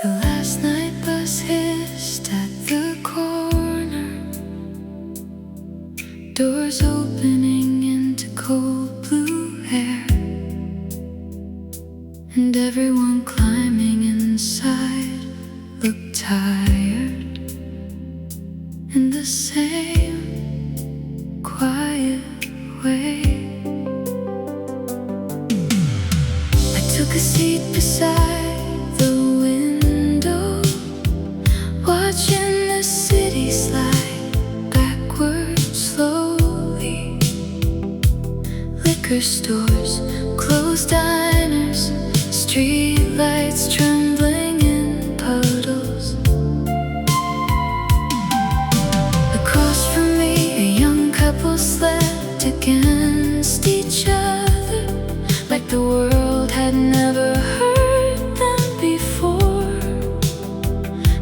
The last night bus hissed at the corner, doors opening into cold blue air, and everyone climbing inside looked tired in the same quiet way. I took a seat beside the window, watching the city slide backwards slowly. Liquor stores, closed diners, street lights trembling in puddles. Across from me, a young couple slept against each other, like the world had never heard them before.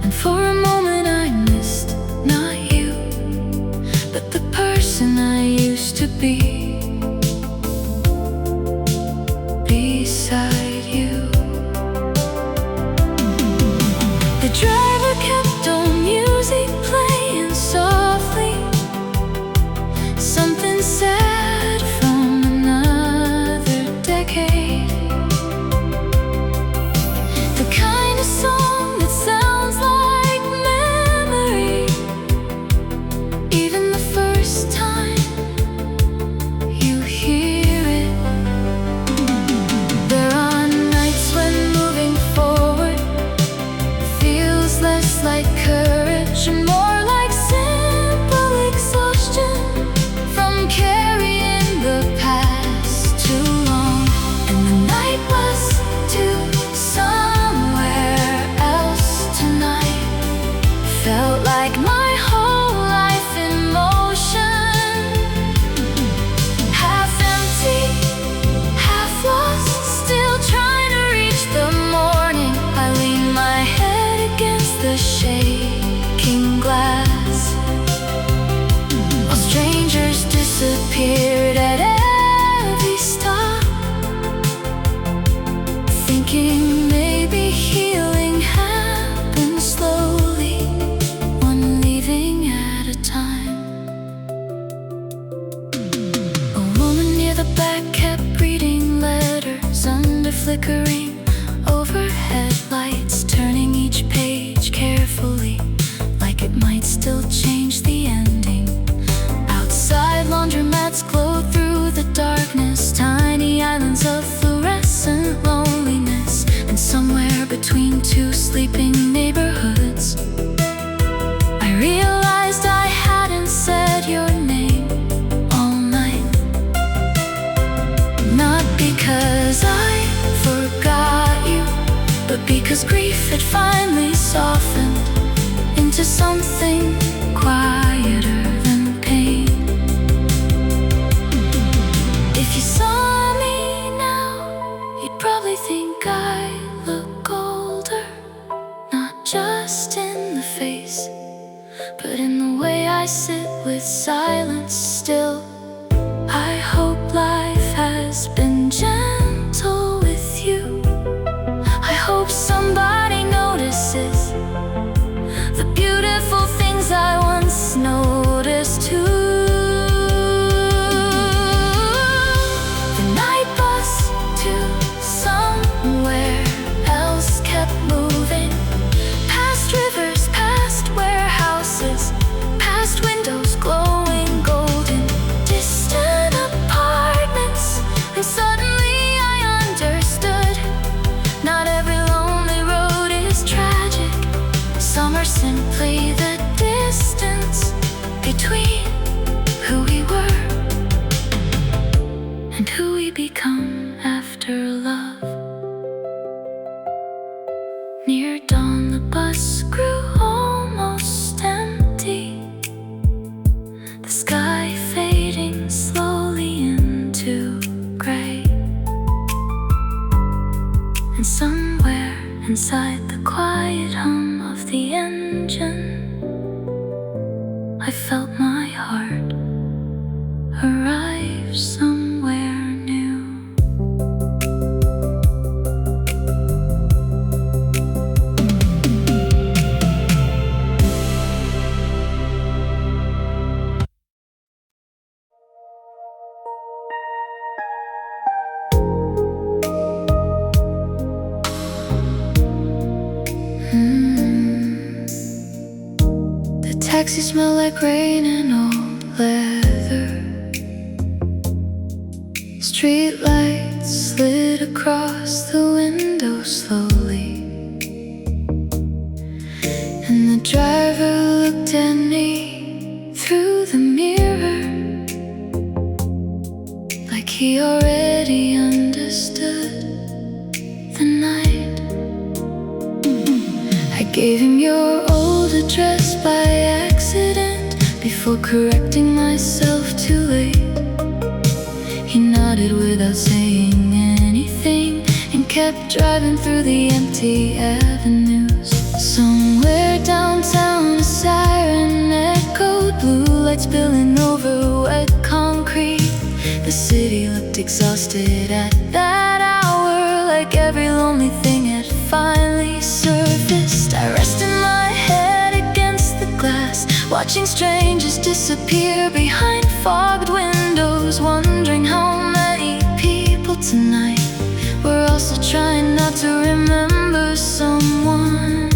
And for a moment I missed not you, but the person I used to be beside you. The driver kept on music playing softly, something sad from another decade. The kind of song that sounds like memory, even the first time you hear it. There are nights when moving forward feels less like courage and more like simple exhaustion from carrying the past too long. And the night was to somewhere else tonight. Felt like my whole life in motion, half empty, half lost, still trying to reach the morning. I lean my head against the shaking glass, while strangers disappeared at every stop, thinking maybe healing happens slowly, one leaving at a time. A woman near the back kept reading letters under flickering overhead lights, turning each page carefully, like it might still change the ending. Outside, laundromats glowed through the darkness, tiny islands of fluorescent loneliness. And somewhere between two sleeping neighborhoods, I realized I hadn't said your name all night. Not because I forgot you, but because grief had finally softened into something quieter than pain. If you saw me now, you'd probably think I look older, not just in the face, but in the way I sit with silence still. I hope life has been gentle with you. I hope somebody notices the beautiful things I once noticed too. The night bus to somewhere else kept moving, past rivers, past warehouses, past windows glowing golden, distant apartments. And suddenly I understood, not every lonely road is tragic. Some are simply the distance between who we were and who we become after love. Near dawn, the bus grew almost empty, the sky fading slowly into gray. And somewhere inside the quiet hum of the engine, I felt my heart arrive somewhere new. taxi smell like rain and old leather. Street lights slid across the window slowly, and the driver looked at me through the mirror, like he already understood the night. I gave him your old address by accident, before correcting myself too late. He nodded without saying anything, and kept driving through the empty avenues. Somewhere downtown a siren echoed, blue lights spilling over wet concrete. The city looked exhausted at that hour, like every lonely thing had finally surfaced. I rested my head against the glass, watching strangers disappear behind fogged windows, wondering how many people tonight were also trying not to remember someone.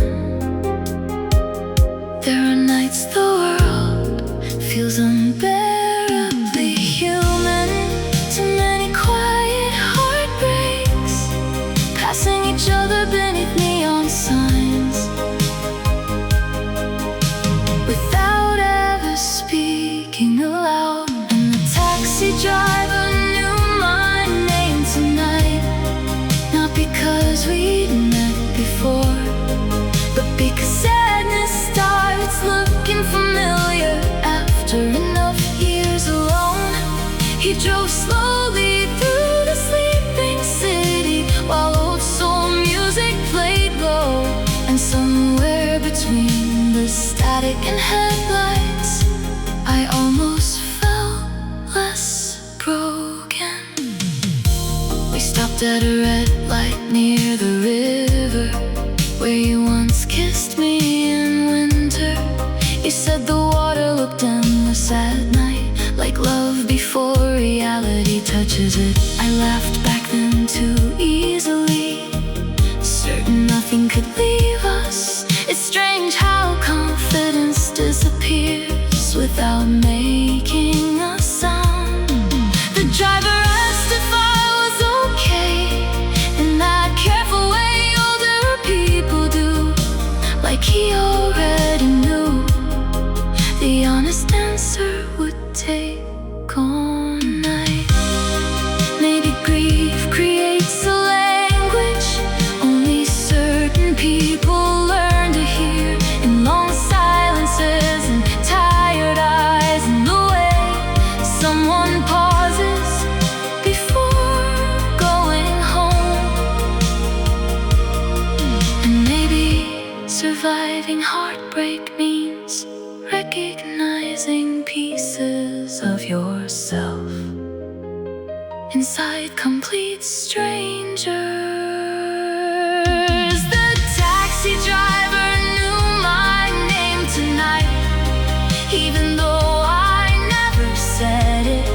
There are nights the world feels unbearably human. Too many quiet heartbreaks, passing each other beneath neon signs, without ever speaking aloud. And the taxi driver knew my name tonight, not because we'd met before, but because sadness starts looking familiar after enough years alone. He drove slowly through the sleeping city, while old soul music played low. And somewhere between the static and headlights, I almost felt less broken. We stopped at a red light near the river, where you once kissed me in winter. You said the water looked endless at night, like love before reality touches it. I laughed back then too easily, certain nothing could leave us. It's strange how confidence disappears without making a sound. The driver asked if I was okay, in that careful way older people do, like he already knew. The honest answer would take all night. Maybe grief creates a language only certain people learn to hear, in long silences and tired eyes, and the way someone pauses before going home. And maybe surviving heartbreak means recognizing pieces of yourself inside complete strangers. The taxi driver knew my name tonight, even though I never said it,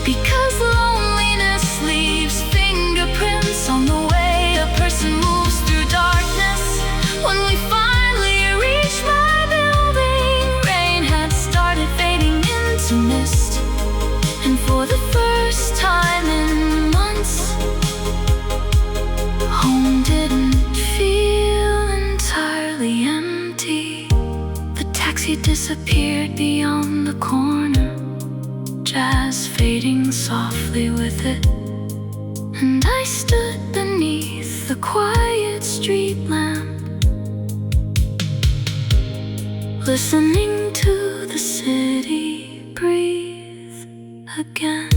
because loneliness leaves fingerprints on the way a person moves through darkness. When we finally reached my building, rain had started fading into mist, and for the first time in months, home didn't feel entirely empty. The taxi disappeared beyond the corner, jazz fading softly with it, and I stood beneath the quiet street lamp, listening to the city breathe again.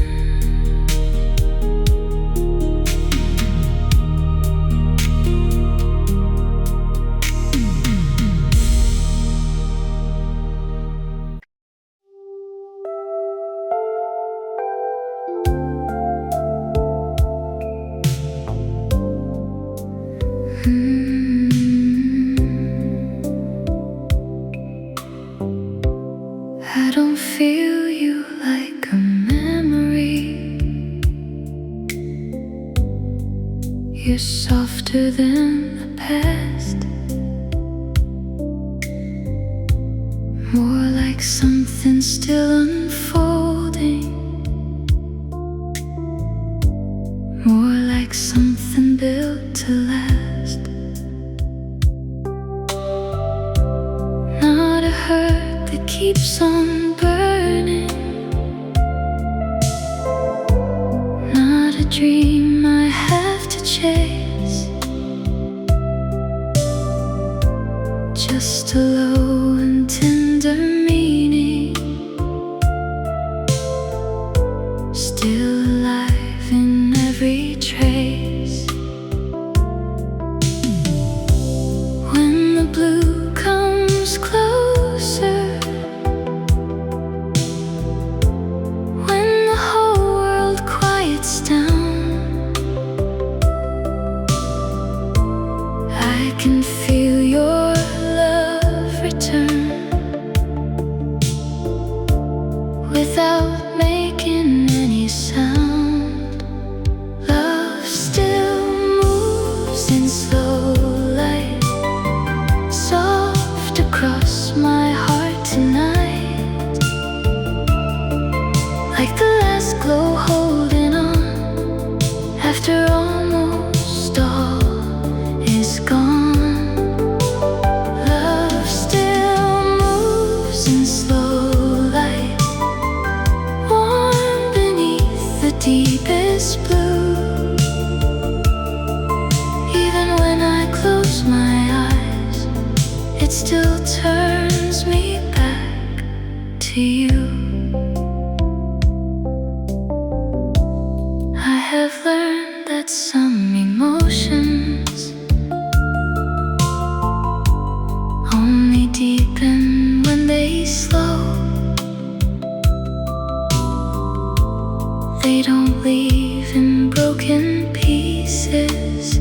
I don't feel you like a memory. You're softer than the past, more like something still unfolding, more like something built to last. Not a hurt that keeps on burning, not a dream I have to chase, just a low and tender meaning, still alive in every trace. When the blue comes closer, when the whole world quiets down, I can feel your love return without making any sound. Love still moves in slow light, soft across my heart tonight, like the last glow holding on after almost all is gone. Love still moves in slow light, warm beneath the deepest blue. Even when I close my eyes, it still turns me back to you. I have learned that some emotions only deepen when they slow. They don't leave in broken pieces,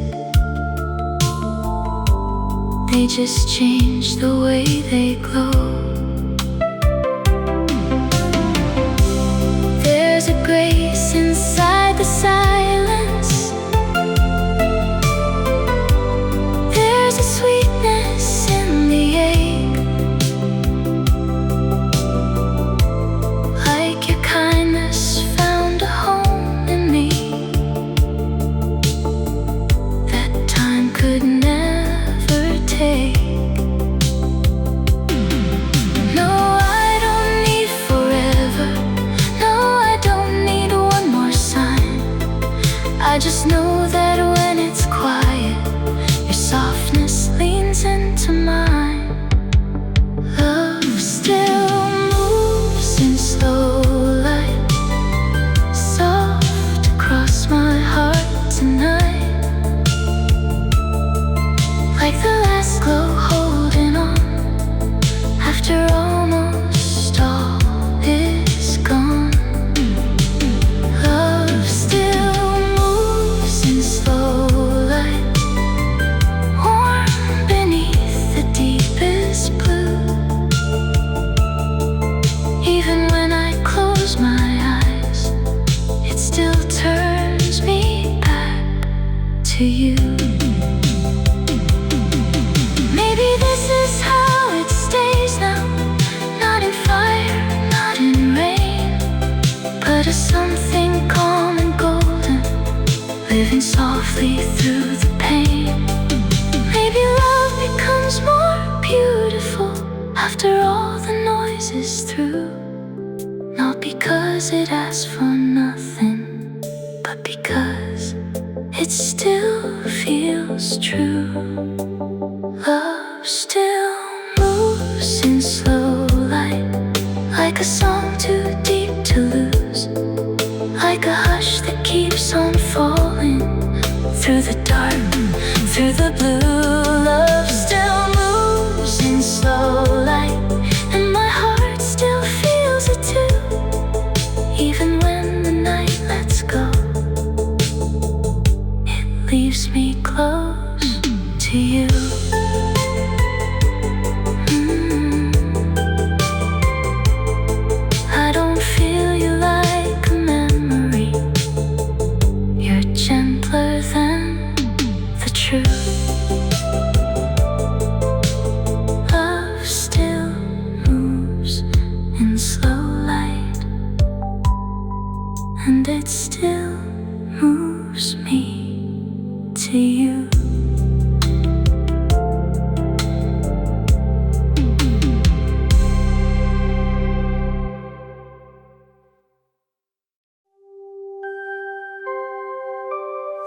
they just change the way they glow. There's a grace inside the silence, there's a sweetness in the ache, like your kindness found a home in me that time could never take. No, I don't need forever, no, I don't need one more sign. I just know that when it's quiet, your softness leans into mine. Love still moves in slow light, soft across my heart tonight, like the last glow holding on after almost all is gone. Love still moves in slow light, warm beneath the deepest blue. Even when I close my eyes, it still turns me back to you. Maybe this is how it stays now, not in fire, not in rain, but as something calm and golden, living softly through the pain. Maybe love becomes more beautiful after all the noise is through, not because it asks for nothing, but because it still feels true. Love still moves in slow light, like a song too deep to lose, like a hush that keeps on falling through the dark, through the blue. Love still moves in slow light, and my heart still feels it too. Even when the night lets go, it leaves me close to you. I don't feel you like a memory, you're gentler than the truth. Love still moves. to you.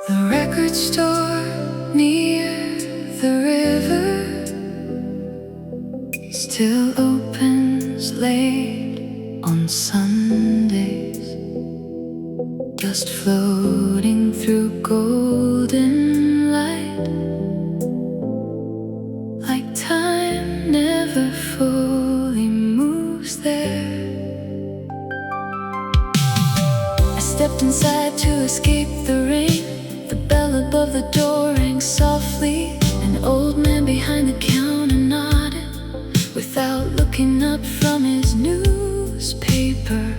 The record store near the river still opens late on Sundays, just floating through golden light, like time never fully moves there. I stepped inside to escape the rain. The bell above the door rang softly. An old man behind the counter nodded without looking up from his newspaper.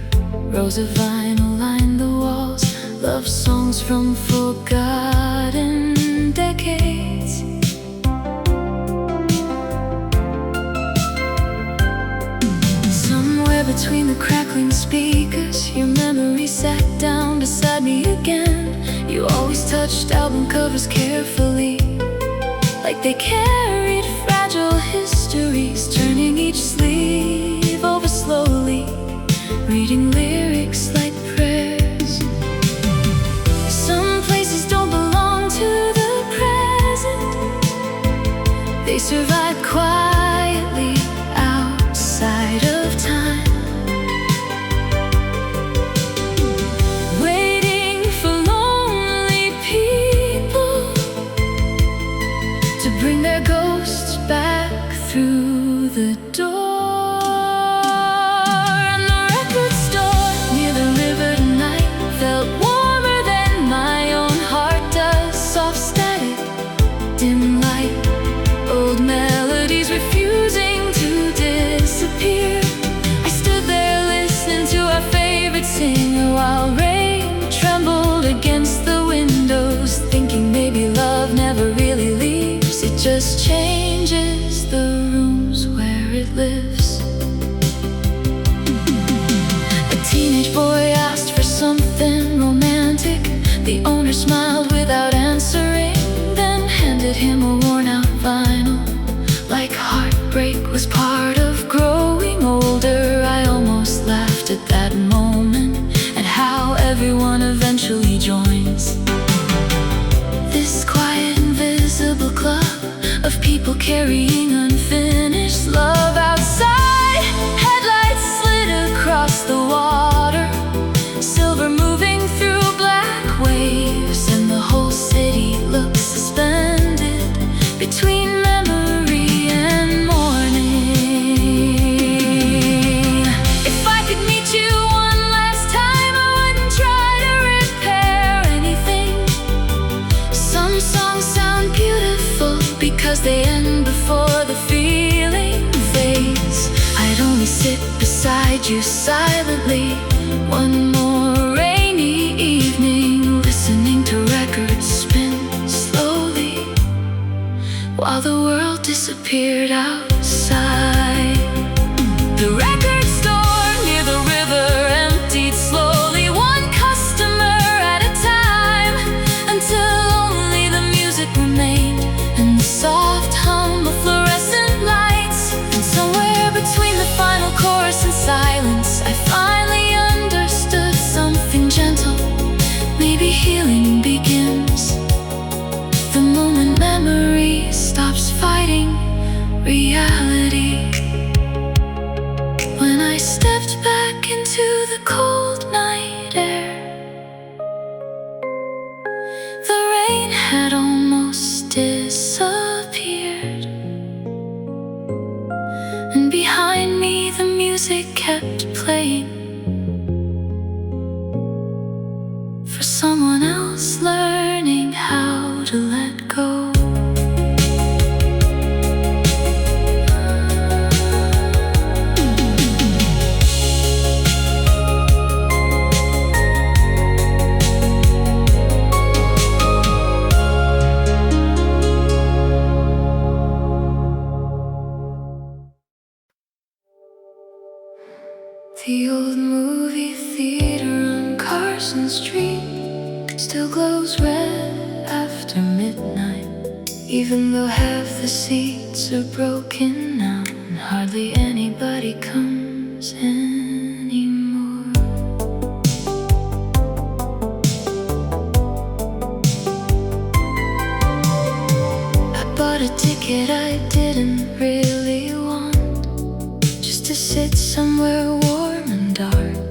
Rows of vinyl lined the walls, love songs from forgotten decades. Somewhere between the crackling speakers, your memory sat down beside me again. You always touched album covers carefully, like they carried fragile histories, turning each sleeve over slowly, reading lyrics like prayers. Some places don't belong to the present, they survive quietly outside of time. Bring their ghosts back through the door. And the record store near the river tonight felt warmer than my own heart does. Soft static, dim light, old melodies refusing to disappear. I stood there listening to our favorite singer while rain trembled against the windows, thinking maybe love never really leaves. It just changes the rooms where it lives. A teenage boy asked for something romantic. The owner smiled without answering, then handed him a worn-out vinyl. Like heartbreak was part of growing older. I almost laughed at that moment, at how everyone eventually joins this quiet, invisible club of people carrying unfinished love. Outside, headlights slid across the water, silver moving through black waves, and the whole city looks suspended between memory and morning. If I could meet you one last time, I wouldn't try to repair anything. Some songs sound beautiful because they end before the feeling fades. I'd only sit beside you silently one more rainy evening, listening to records spin slowly while the world disappeared outside. The record store near the river emptied slowly, one customer at a time, until only the music remained and the soft hum of fluorescent lights. And somewhere between the final chorus and silence, I finally understood something gentle. Maybe healing begins the moment memory stops fighting reality. When I stepped back into the cold night air, the rain had almost disappeared, and behind me the music kept playing for someone else learning how to let go. The old movie theater on Carson Street still glows red after midnight. Even though half the seats are broken now, and hardly anybody comes anymore. I bought a ticket I didn't really want, just to sit somewhere warm and dark.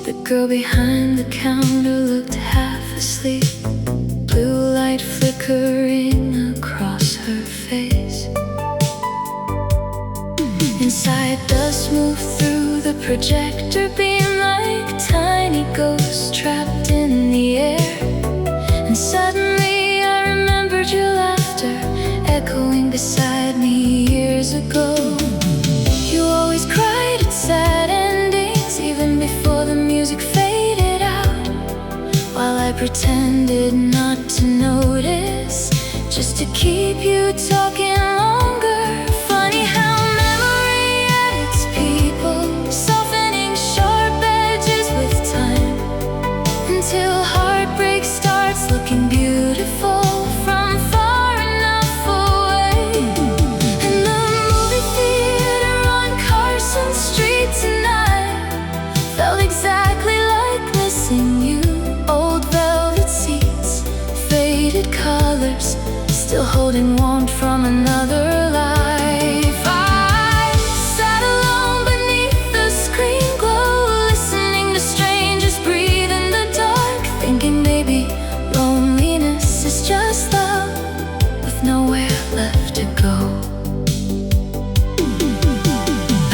The girl behind the counter looked half asleep, blue light flickering across her face. Inside, dust moved through the projector beam like tiny ghosts trapped in the air. And suddenly I remembered your laughter echoing beside me years ago. You always cried at sad endings, even before the music faded out, while I pretended not to notice, just to keep you talking longer. Funny how memory edits people, softening sharp edges with time, until heartbreak starts looking beautiful from far enough away. And the movie theater on Carson Street tonight felt exactly like missing you. Old velvet seats, faded colors, still holding warmth from another life. I sat alone beneath the screen glow, listening to strangers breathe in the dark, thinking maybe loneliness is just love with nowhere left to go.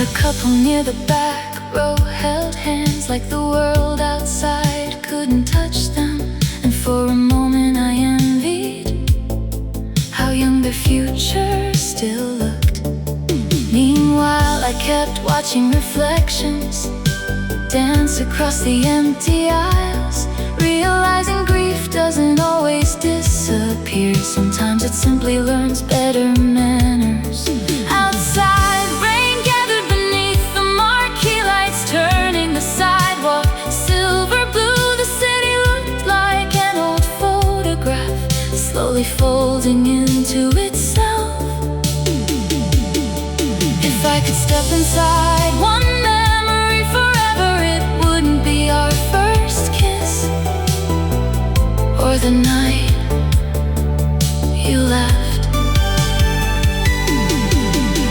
A couple near the back row held hands like the world outside couldn't touch them, and for a moment I envied how young their future still looked. Meanwhile, I kept watching reflections dance across the empty aisles, realizing grief doesn't always disappear. Sometimes it simply learns better manners. Outside, rain gathered beneath the marquee lights, turning the sidewalk silver blue. The city looked like an old photograph, slowly folding into itself. If I could step inside one memory forever, it wouldn't be our first kiss, or the night you left.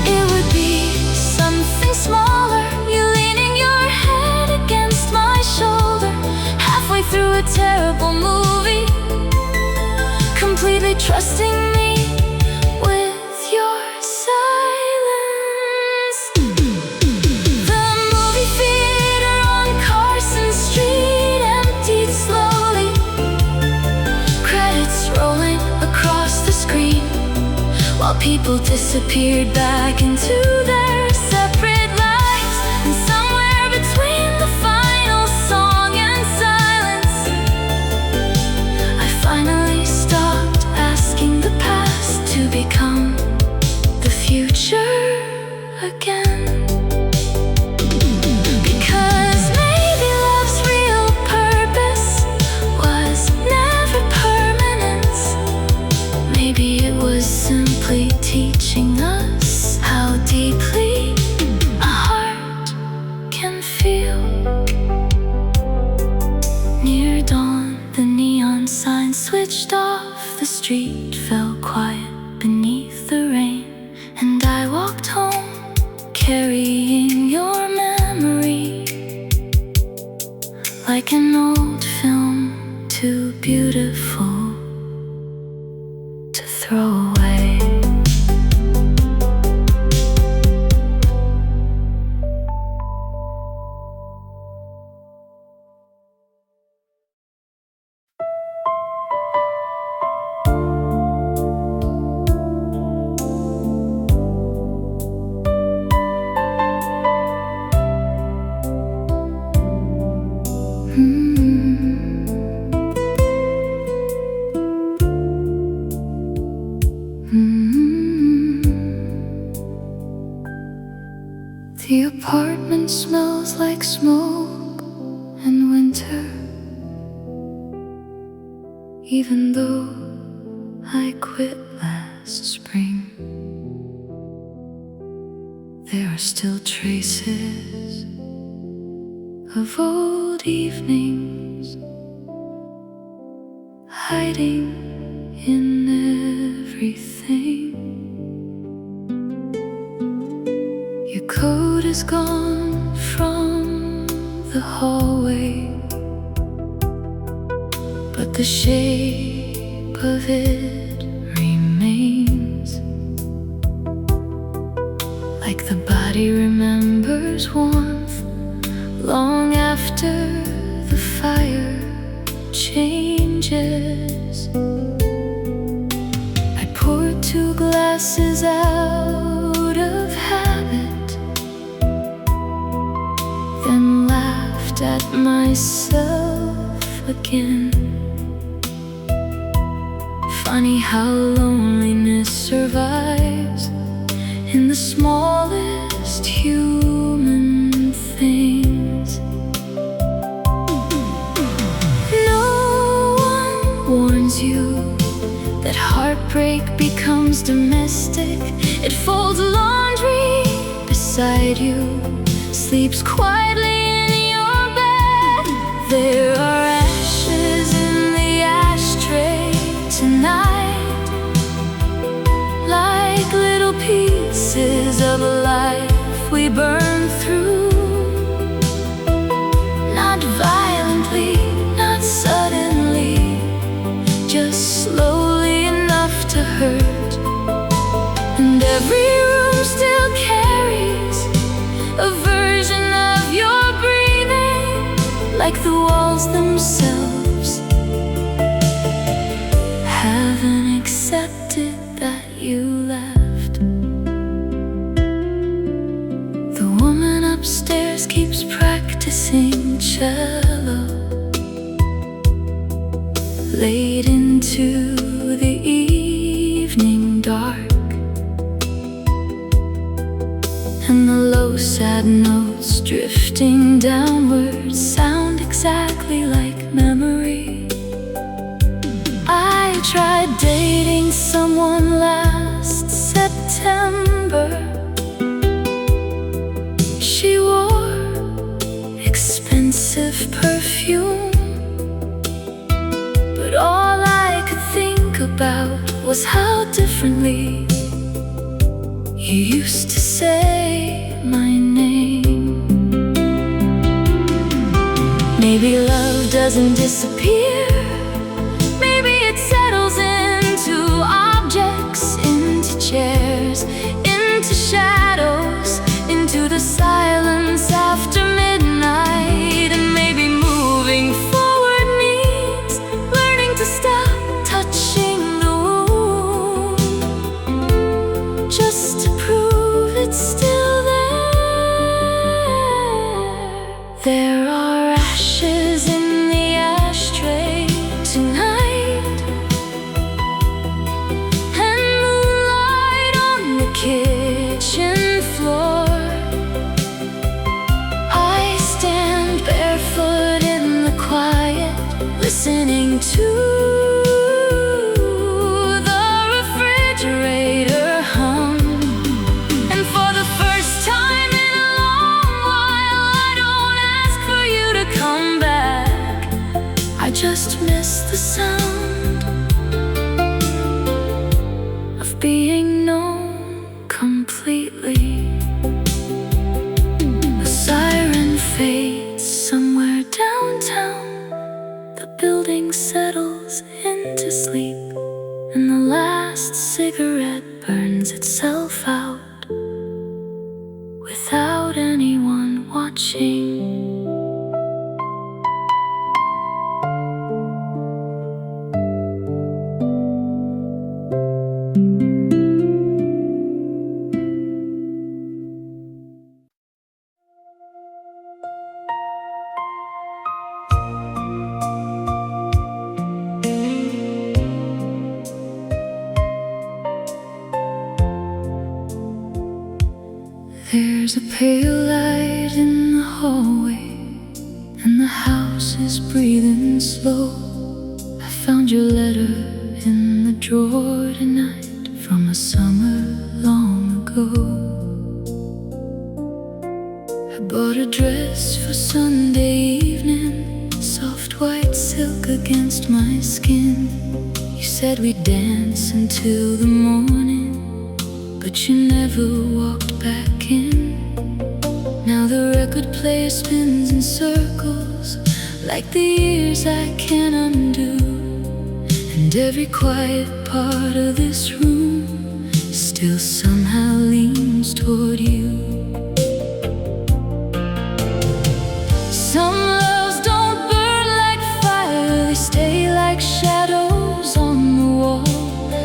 It would be something smaller, you leaning your head against my shoulder, halfway through a terrible movie, completely trusting me with your silence. The movie theater on Carson Street emptied slowly, credits rolling across the screen, while people disappeared back into their separate lives. And somewhere between the final song and silence, I finally stopped asking the past to become the future again. Because maybe love's real purpose was never permanence. Maybe it was simply teaching us how deeply a heart can feel. Near dawn, the neon sign switched off, the street fell quiet beneath the rain, and I walked home carrying your memory like an old film, too beautiful to throw away. The apartment smells like smoke and winter, even though I quit last spring. There are still traces of old evenings hiding in everything. Your coat is gone from the hallway, but the shape of it remains. Like the body remembers warmth long after the fire changes. I poured 2 glasses out of habit, then laughed at myself again. Funny how loneliness survives in the smallest human things. No one warns you that heartbreak becomes domestic. It folds laundry beside you, sleeps quietly in your bed. There are ashes in the ashtray tonight, like little pieces of life we burn through. Not violently, not suddenly, just slowly enough to hurt. And every room still carries a version of your breathing, like the walls themselves haven't accepted that you left. The woman upstairs keeps practicing cello late into the evening dark, and the low sad notes drifting downward sound exactly like memory. I tried dating someone last September. She wore expensive perfume, but all I could think about was how differently you used to say my name. Maybe love doesn't disappear. Maybe it settles into objects, into chairs, into shadows, into the silence after midnight. And maybe moving forward means learning to stop touching the wound, just to prove it's still there. There are ashes in the ashtray tonight, and moonlight on the kitchen floor. I stand barefoot in the quiet, listening to the refrigerator hum. And for the first time in a long while, I don't ask for you to come back. I just miss the sound of being known completely. A siren fades somewhere downtown. The building settles into sleep, and the last cigarette burns itself out without anyone watching. There's a pale light in the hallway, and the house is breathing slow. I found your letter in the drawer tonight from a summer long ago. I bought a dress for Sunday evening, soft white silk against my skin. You said we'd dance until the morning, but you never walked back in. Now the record player spins in circles, like the years I can't undo. And every quiet part of this room still somehow leans toward you. Some loves don't burn like fire, they stay like shadows on the wall,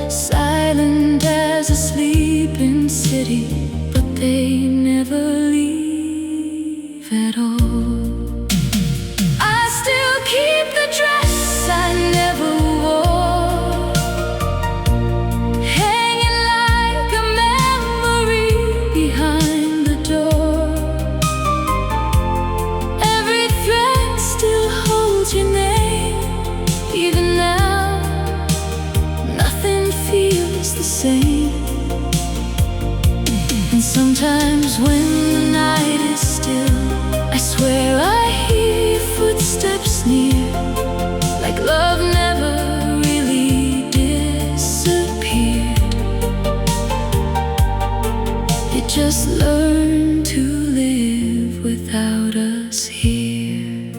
silent as a sleeping city, but they never leave at all. I still keep the dress I never wore, hanging like a memory behind the door. Every thread still holds your name, even now nothing feels the same. And sometimes when the night is still, I swear I hear your footsteps near, like love never really disappeared. It just learned to live without us here.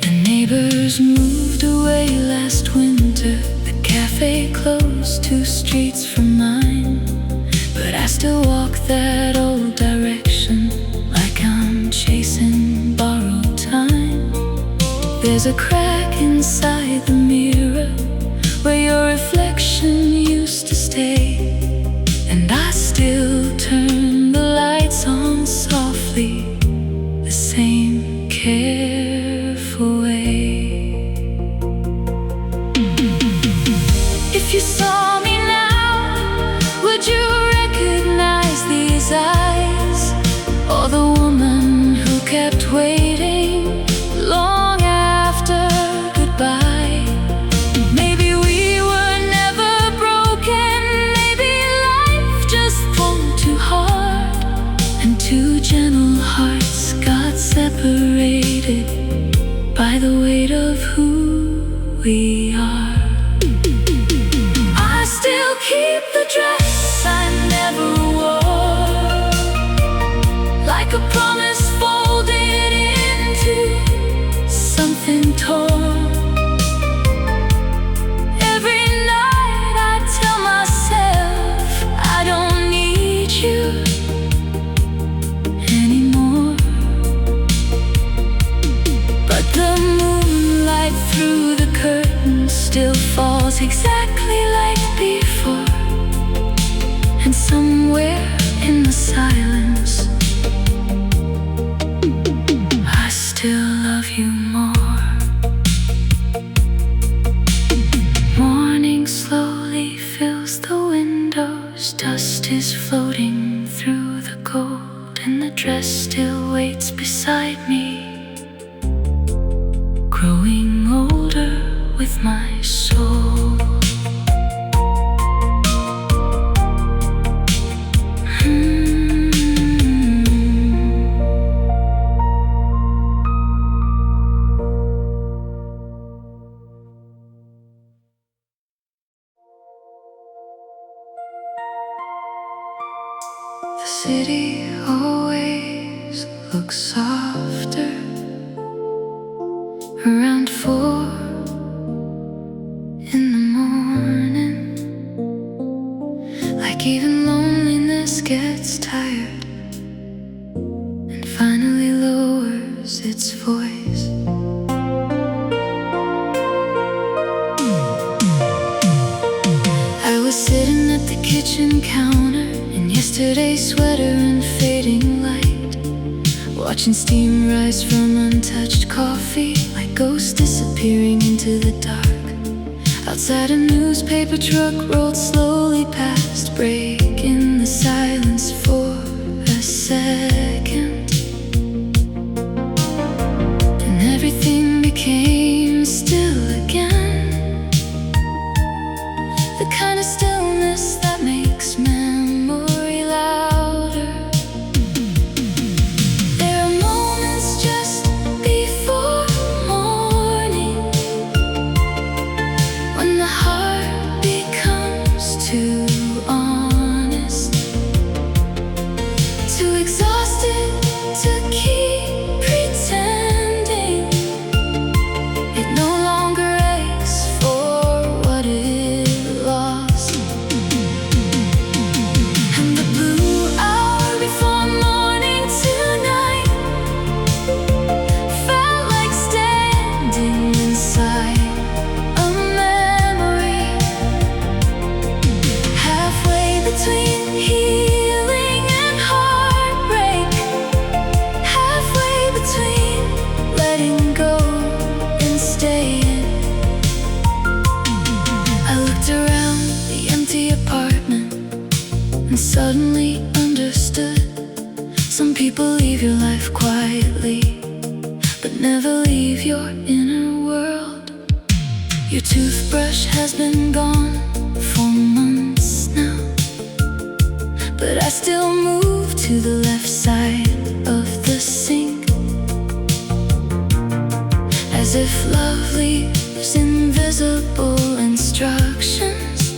The neighbors moved away last winter, the cafe closed 2 streets from mine, but I still walk that old direction like I'm chasing borrowed time. There's a crack inside the mirror where your reflection used to stay, and I still turn the lights on softly, the same careful way. If you saw me now, would you recognize these eyes, or the woman who kept waiting long after goodbye? Maybe we were never broken, maybe life just pulled too hard, and 2 gentle hearts got separated by the weight of who we are. I still keep the dress I never wore, like a promise folded into something torn. Every night I tell myself I don't need you anymore, but the moonlight through the curtains still falls exactly like before. And somewhere in the silence, I still love you more. Morning slowly fills the windows, dust is floating through the gold, and the dress still waits beside me, growing older with my soul. The city always looks softer around 4 in the morning, like even loneliness gets tired and finally lowers its voice. I was sitting at the kitchen counter in yesterday's sweater and fading light, watching steam rise from untouched coffee, like ghosts disappearing into the dark. Outside a newspaper truck rolled slowly past, breaking the silence for a second. And everything became still again, the kind of stillness that makes memory louder. There are moments just before morning when the heart becomes too honest, too exhausted to keep pretending. It no longer aches for what it lost. And the blue hour before morning tonight felt like standing inside a memory, halfway between healing and heartbreak, halfway between letting go and staying. I looked around the empty apartment and suddenly understood. Some people leave your life quietly, but never leave your inner world. Your toothbrush has been gone for months now, but I still move to the left side of the sink, as if love leaves invisible instructions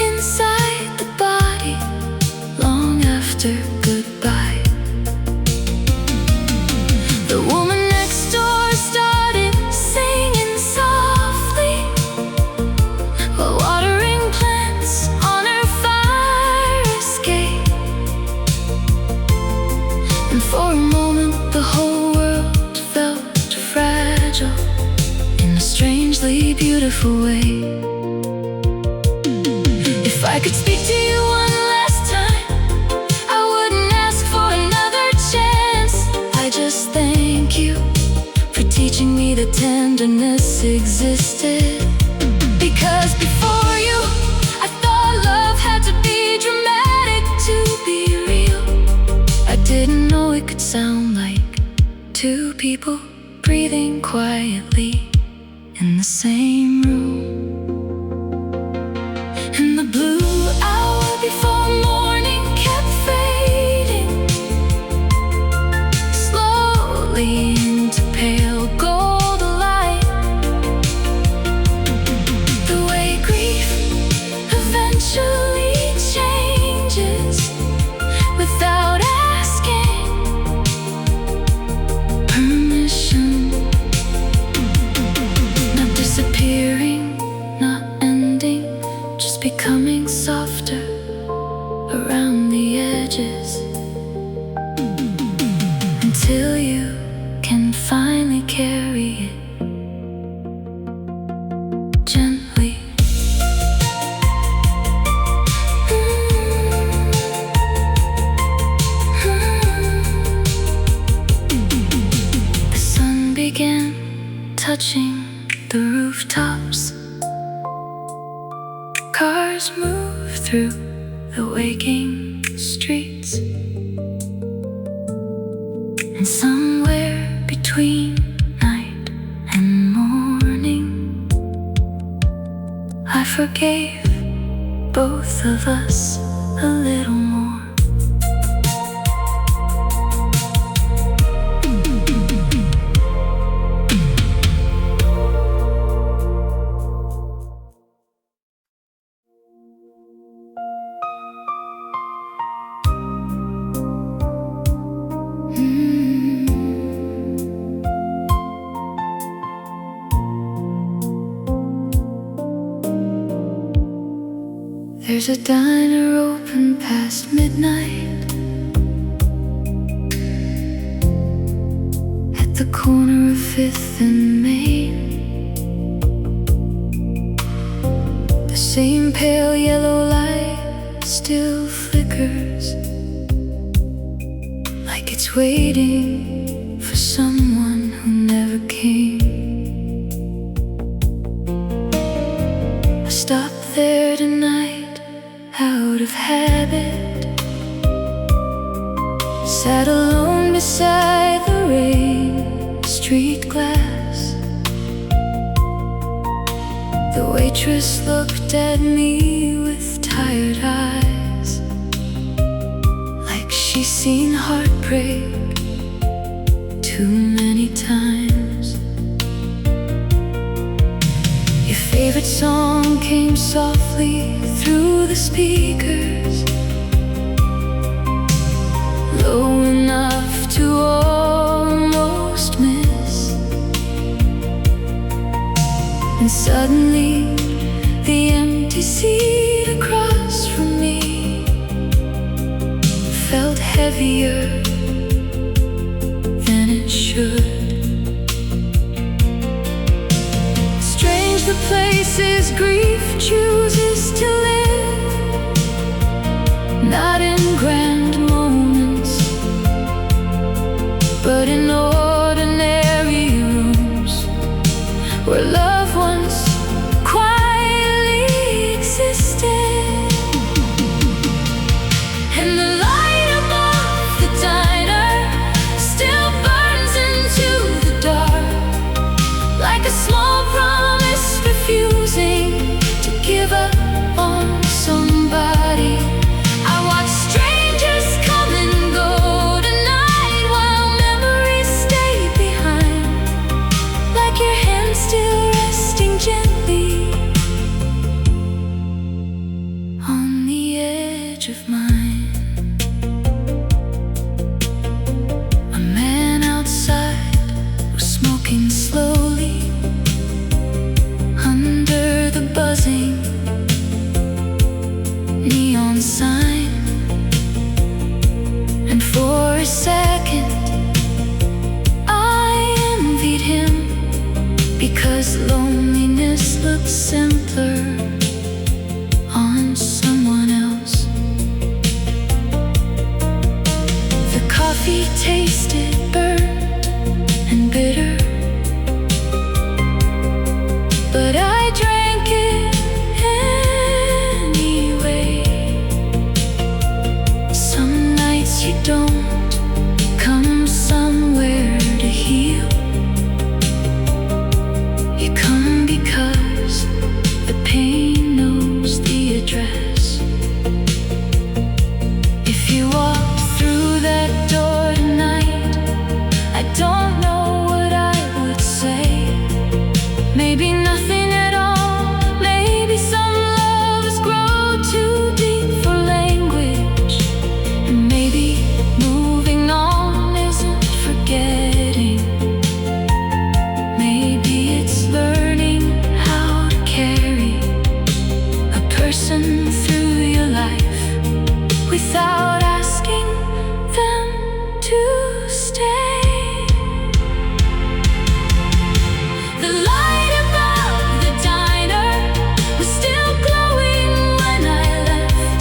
inside the body long after goodbye. The woman next door started singing softly while watering plants on her fire escape. And for a moment the whole world felt fragile in a strangely beautiful way. If I could speak to you one last time, I wouldn't ask for another chance. I just thank you for teaching me that tenderness existed. Because before you, I thought love had to be dramatic to be real. I didn't know it could sound like two people breathing quietly in the same room. And the blue hour before morning kept fading slowly into pale gold light, the way grief eventually changes without asking permission. Not disappearing, not ending, just becoming softer around the edges, until you can finally carry it gently. The sun began touching the rooftops. Cars move through the waking streets, and somewhere between night and morning, I forgave both of us a little more. There's a diner open past midnight at the corner of 5th and Main. The same pale yellow light still flickers, like it's waiting for someone who never came. I stopped there tonight out of habit, sat alone beside the rain street glass, The waitress looked at me with tired eyes, like she's seen heartbreak too many times. Your favorite song came softly through the speakers, low enough to almost miss. And suddenly the empty seat across from me felt heavier than it should. Strange the places grief chooses to live, not in grand moments, but in ordinary rooms where loved ones quietly existed. And the light above the diner still burns into the dark, like a small promise refusing to give up on somebody. I watch strangers come and go tonight while memories stay behind, like your hand still resting gently on the edge of mine. A man outside was smoking slowly under the buzzing neon sign. And for a second I envied him, because loneliness looked simpler on someone else. The coffee tasted burnt and bitter, but I drank it anyway. Some nights you don't come somewhere to heal, you come because the pain knows the address. If you walk through that door tonight, I don't know what I would say. Maybe nothing at all. Maybe some loves grow too deep for language. And maybe moving on isn't forgetting. Maybe it's learning how to carry a person through your life without asking them to stay. The light above the diner was still glowing when I left,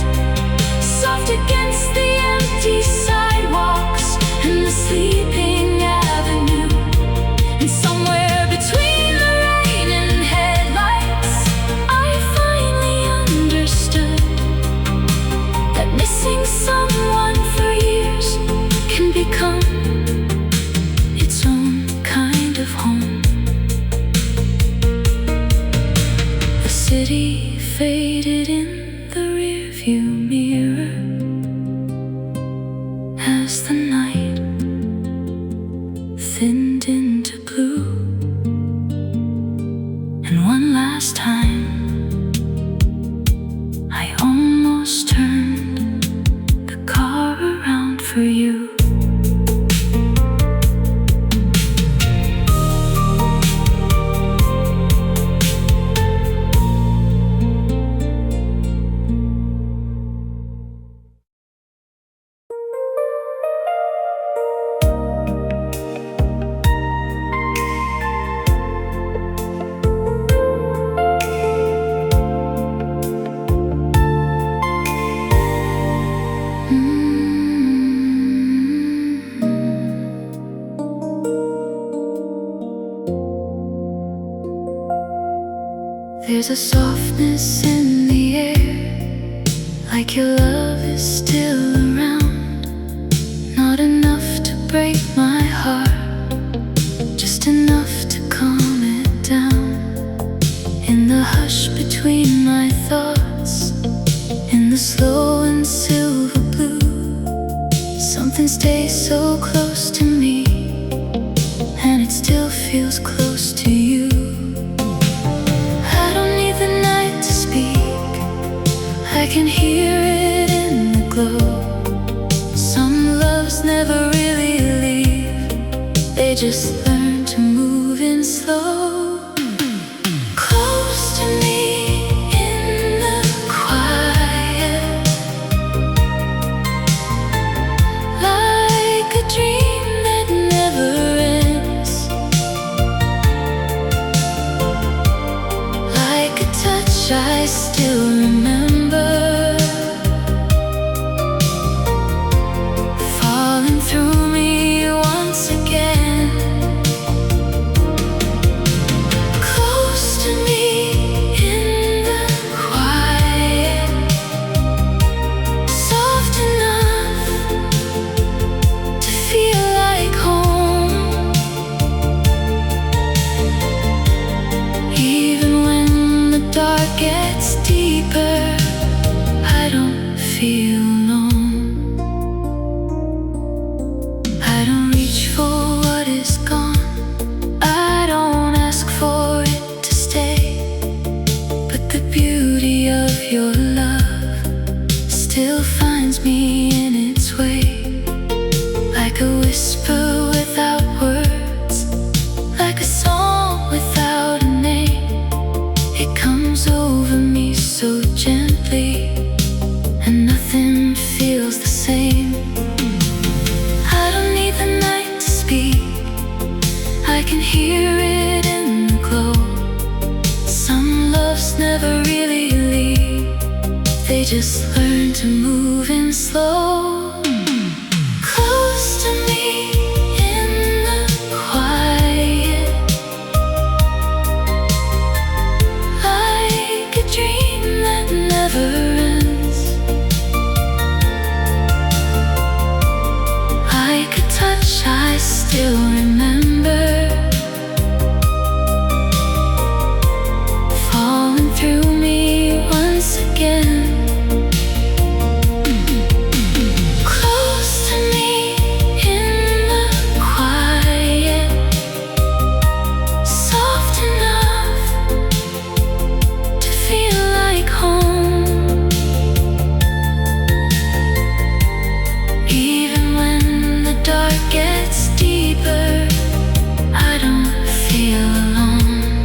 soft against the empty sidewalks and the sleeping avenue. And somewhere between the rain and headlights, I finally understood that missing someone for years can become its own kind of home. The city faded in the rearview mirror as the night thinned into blue. And one last time I almost turned the car around for you. There's a softness in the air, like your love is still around. Not enough to break my heart, just enough to calm it down. In the hush stay so close to me, and it still feels close to you. I don't need the night to speak, I can hear it in the glow. Some loves never really leave, they just learn to move in slow. Close to me in the quiet, like a dream that never ends, like a touch I still remember, falling through me once again. Close to me in the quiet, soft enough to feel like home. Even when the dark gets deeper, I don't feel alone. I don't reach for what is gone, I don't ask for it to stay. But the beauty of your love still finds me in its way, like a whisper without words, like a song without a name. It comes over me so gently, and nothing feels the same. I don't need the night to speak, I can hear it in the glow. Some loves never really leave, they just learn to move in slow. Close to me in the quiet, like a dream that never ends, like a touch I still remember, falling through me once again. Close to me in the quiet, soft enough to feel like home. Even when the dark gets deeper, I don't feel alone.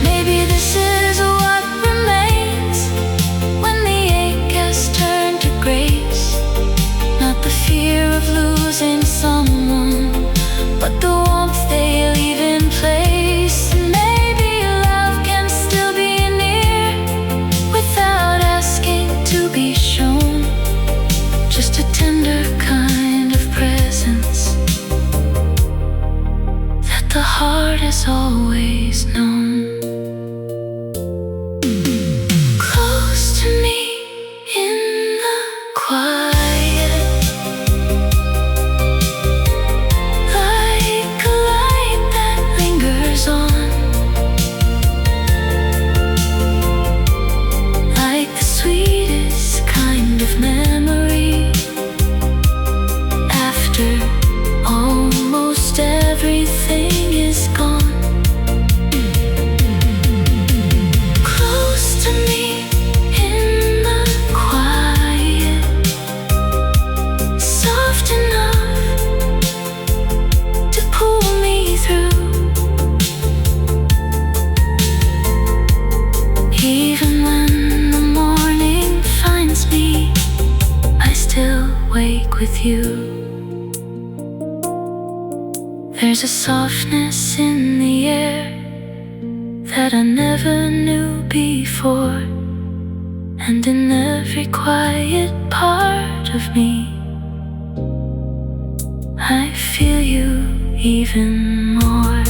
Maybe this is what remains when the ache has turned to grace. Not the fear of losing someone, but the warmth they leave in place. Maybe love can still be near without asking to be shown, just a tender kind of presence that the heart has always known. Close to me in the quiet, like a light that lingers on, like the sweetest kind of memory after almost everything is gone. Close to me in the quiet, soft enough to pull me through. Even when the morning finds me, I still wake with you. There's a softness in the air that I never knew before, and in every quiet part of me, I feel you even more.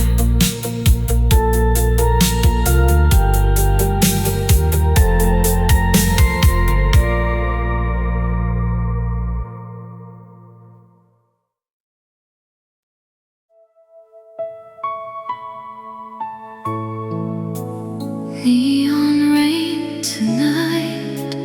Neon rain tonight,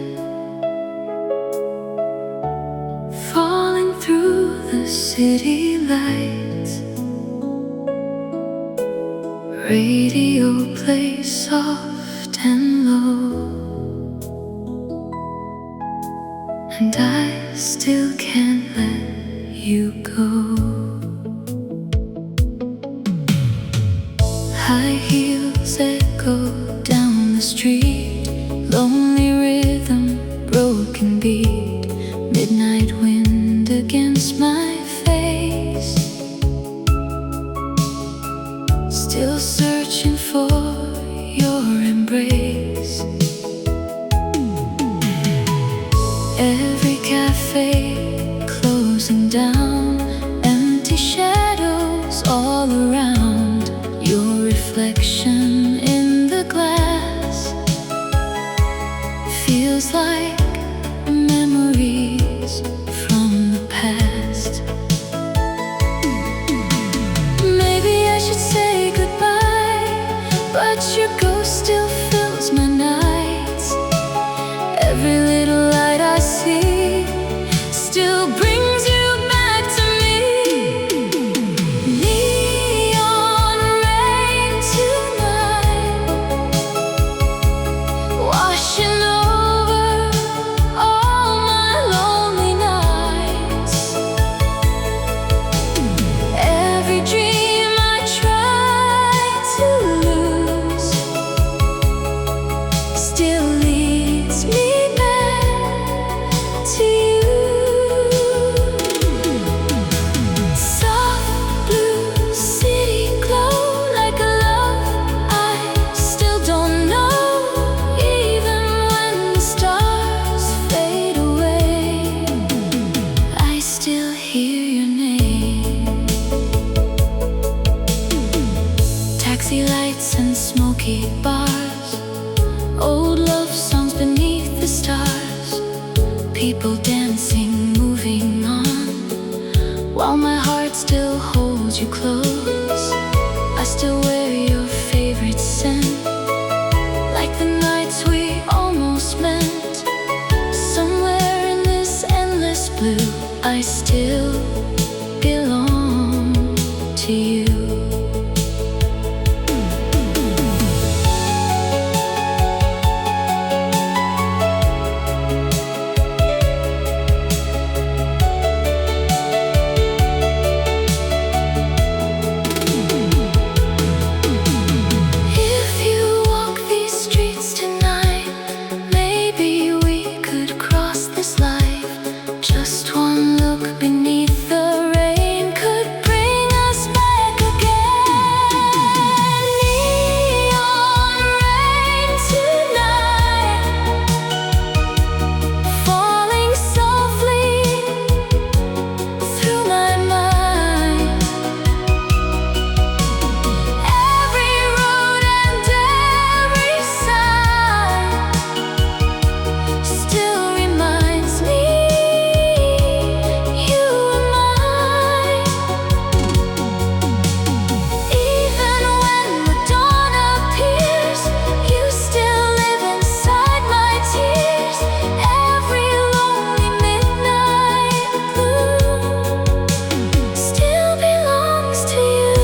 Radio plays soft and low, and I still can't let you go. High heels echo down the street, lonely rhythm, broken beat, midnight wind against my face. Still searching for your embrace. Every cafe closing down, empty shadows all around. Your reflection in the glass feels like memories from the past. Maybe I should say goodbye, but your ghost still fills my nights. Every little light I see still brings you back to me. Neon rain tonight, washing over all my lonely nights. Every dream I try to lose still leads me back to you. Soft blue city glow like a love I still don't know. Even when the stars fade away, I still hear your name. Taxi lights and smoky bars, old love songs beneath the stars, people dancing, moving on, while my heart still holds you close. I still wear your favorite scent, like the nights we almost meant. Somewhere in this endless blue, I still belong to you. If you walk these streets tonight, maybe we could cross this life. Just one look beneath the rain could bring us back again. Neon rain tonight, falling softly through my mind. Every road and every sign still reminds me you are mine. Even when the dawn appears, you still live inside my tears. Every lonely midnight gloom still belongs to you.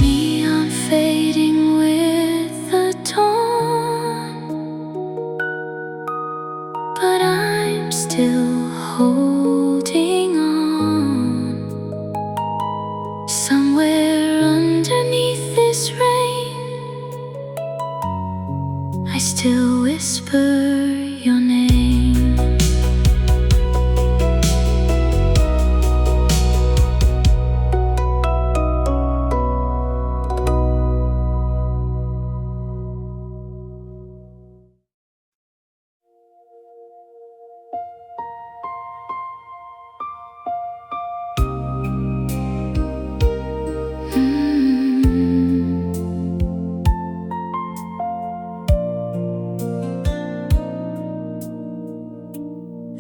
Neon fading with the dawn, but I'm still holding on. Somewhere underneath this rain, I still whisper your name.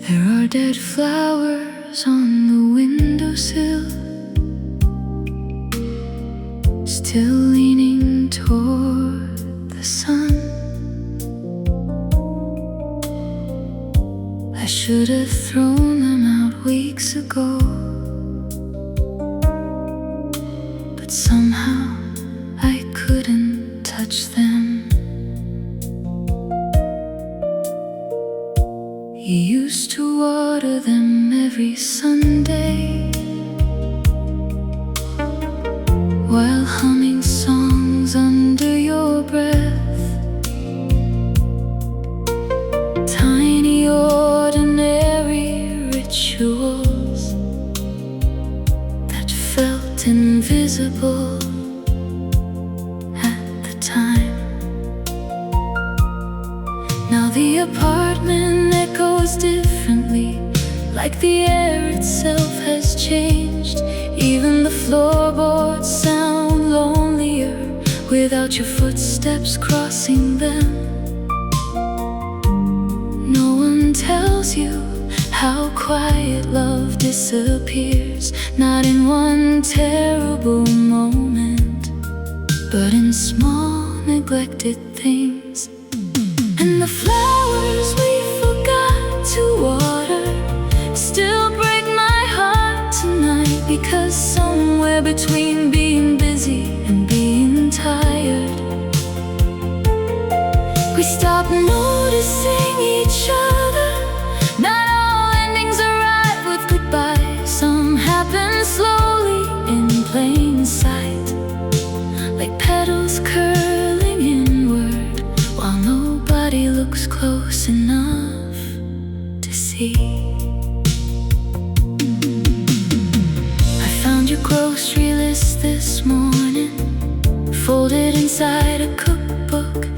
There are dead flowers on the windowsill, still leaning toward the sun. I should have thrown them out weeks ago. somehow I couldn't touch them. You used to water them every Sunday while humming songs under your breath. Tiny ordinary rituals that felt invisible at the time. Now the apartment echoes differently, like the air itself has changed. Even the floorboards sound lonelier without your footsteps crossing them. No one tells you how quiet love disappears, not in one terrible moment, but in small neglected things. And the flowers we forgot to water still break my heart tonight, because somewhere between being busy and being tired, we stop noticing each other. Not all endings arrive with goodbye. Some happen slowly in plain sight, like petals curling inward, while nobody looks close enough to see. I found your grocery list this morning, folded inside a cookbook.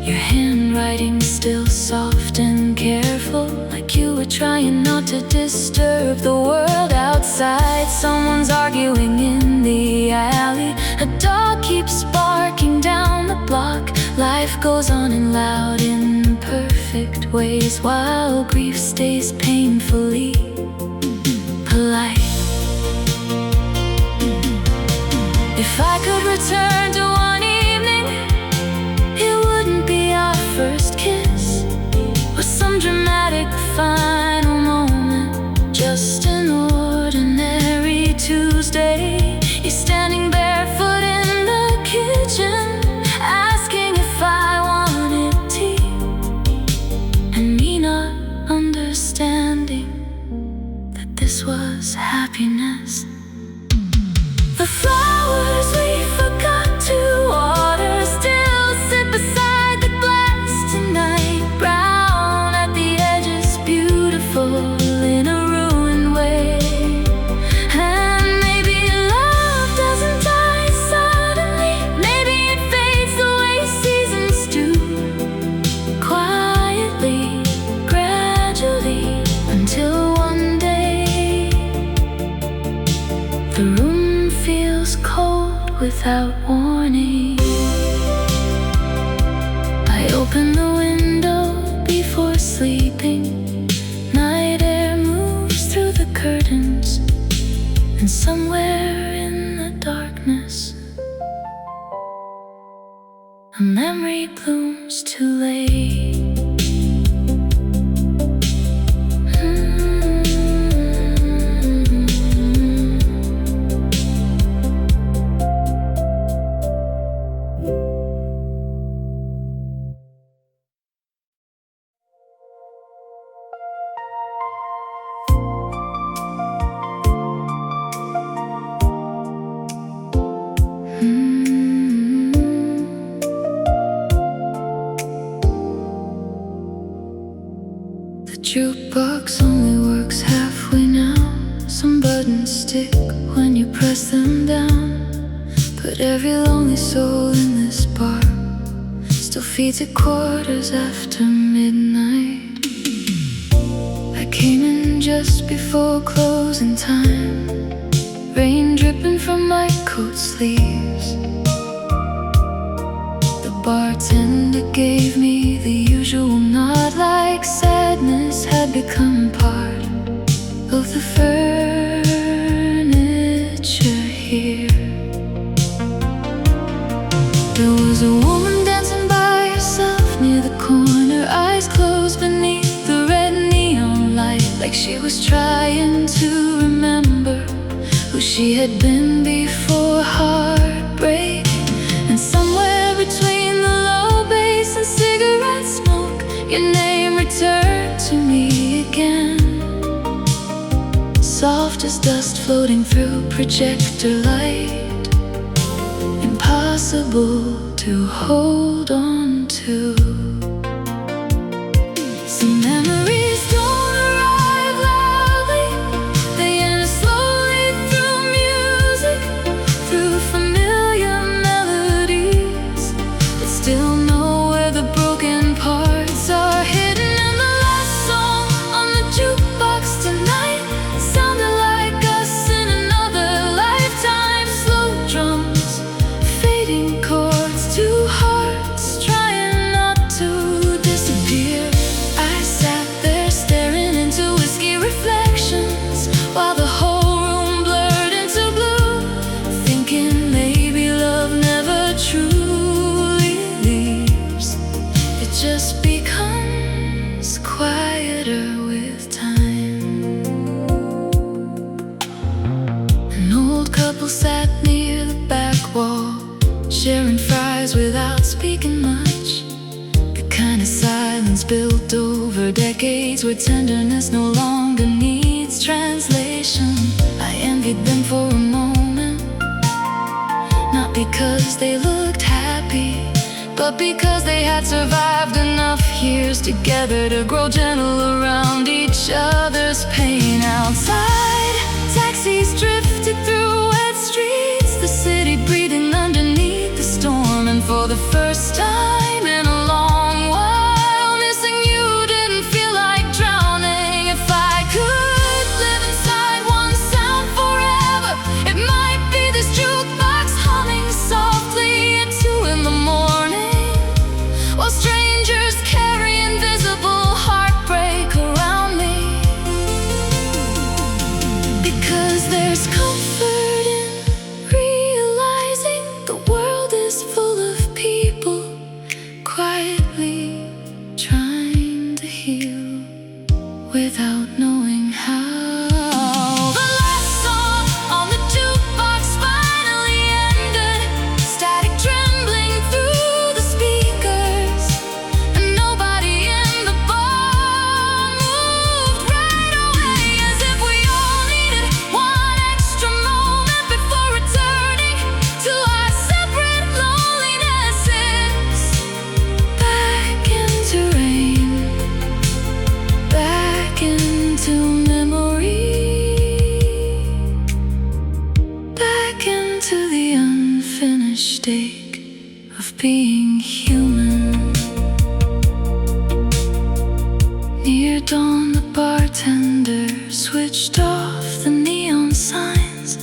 Your handwriting still soft and careful, like you were trying not to disturb the world outside. Someone's arguing in the alley, a dog keeps barking down the block. Life goes on in loud, imperfect ways, while grief stays painfully polite. If I could return to one evening, it wouldn't be our first kiss or some dramatic final moment, just an ordinary Tuesday. You're standing barefoot in the kitchen, asking if I wanted tea, and me not understanding that this was happiness. The flowers we forgot to water still sit beside the glass tonight, brown at the edges, beautiful in a ruined way. And maybe love doesn't die suddenly, maybe it fades the way seasons do, quietly, gradually, until one day the room feels cold without warning. I open the window before sleeping. Night air moves through the curtains, and somewhere in the darkness, a memory blooms too late. The jukebox only works halfway now. Some buttons stick when you press them down, but every lonely soul in this bar still feeds at quarters after midnight. I came in just before closing time, rain dripping from my coat sleeves. The bartender gave me the usual nod, like sadness had become part of the furniture here. There was a woman dancing by herself near the corner, eyes closed beneath the red neon light, like she was trying to remember who she had been before heartbreak. And somewhere between the low bass and cigarette smoke, your name returned to me again, soft as dust floating through projector light, impossible to hold on to. Some memories don't arrive loudly, they enter slowly through music, through familiar melodies that still know where the broken parts are hidden. And the last song on the jukebox tonight sounded like us in another lifetime. Slow drums, fading chords, two hearts trying not to disappear. I sat there staring into whiskey reflections while the whole room blurred into blue, thinking maybe love never truly leaves. It just becomes quieter with time. An old couple sat near the back wall, sharing fries without speaking much. The kind of silence built over decades, where tenderness no longer needs translation. I envied them for a moment, not because they looked happy, but because they had survived enough years together to grow gentle around each other's pain. Outside, taxis drifted through wet streets, the city breathing underneath the storm. And for the first time in a long while, missing you didn't feel like drowning. If I could live inside one sound forever, it might be this jukebox humming softly at 2 in the morning, while strangers carry invisible heartbreak around me. Because there's comfort in realizing the world is full of people quietly trying to heal without knowing how. The last song on the jukebox finally ended, static trembling through the speakers, and nobody in the bar moved right away, as if we all needed one extra moment before returning to our separate lonelinesses. Back into rain, back into memory, back into the unfinished ache of being human. Near dawn, the bartender switched off the neon signs,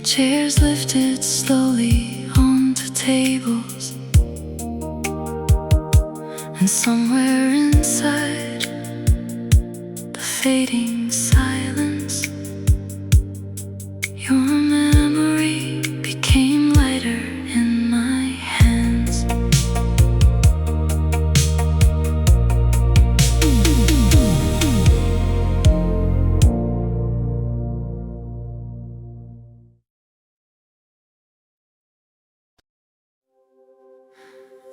chairs lifted slowly onto tables, and somewhere inside the fading silence, your memory became lighter in my hands.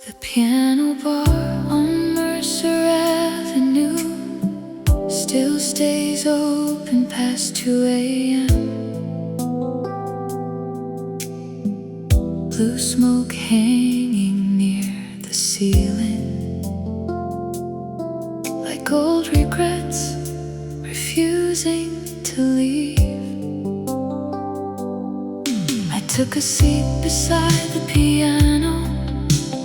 The piano bar on Mercer Avenue still stays open past 2 a.m. Blue smoke hanging near the ceiling, like old regrets refusing to leave. I took a seat beside the piano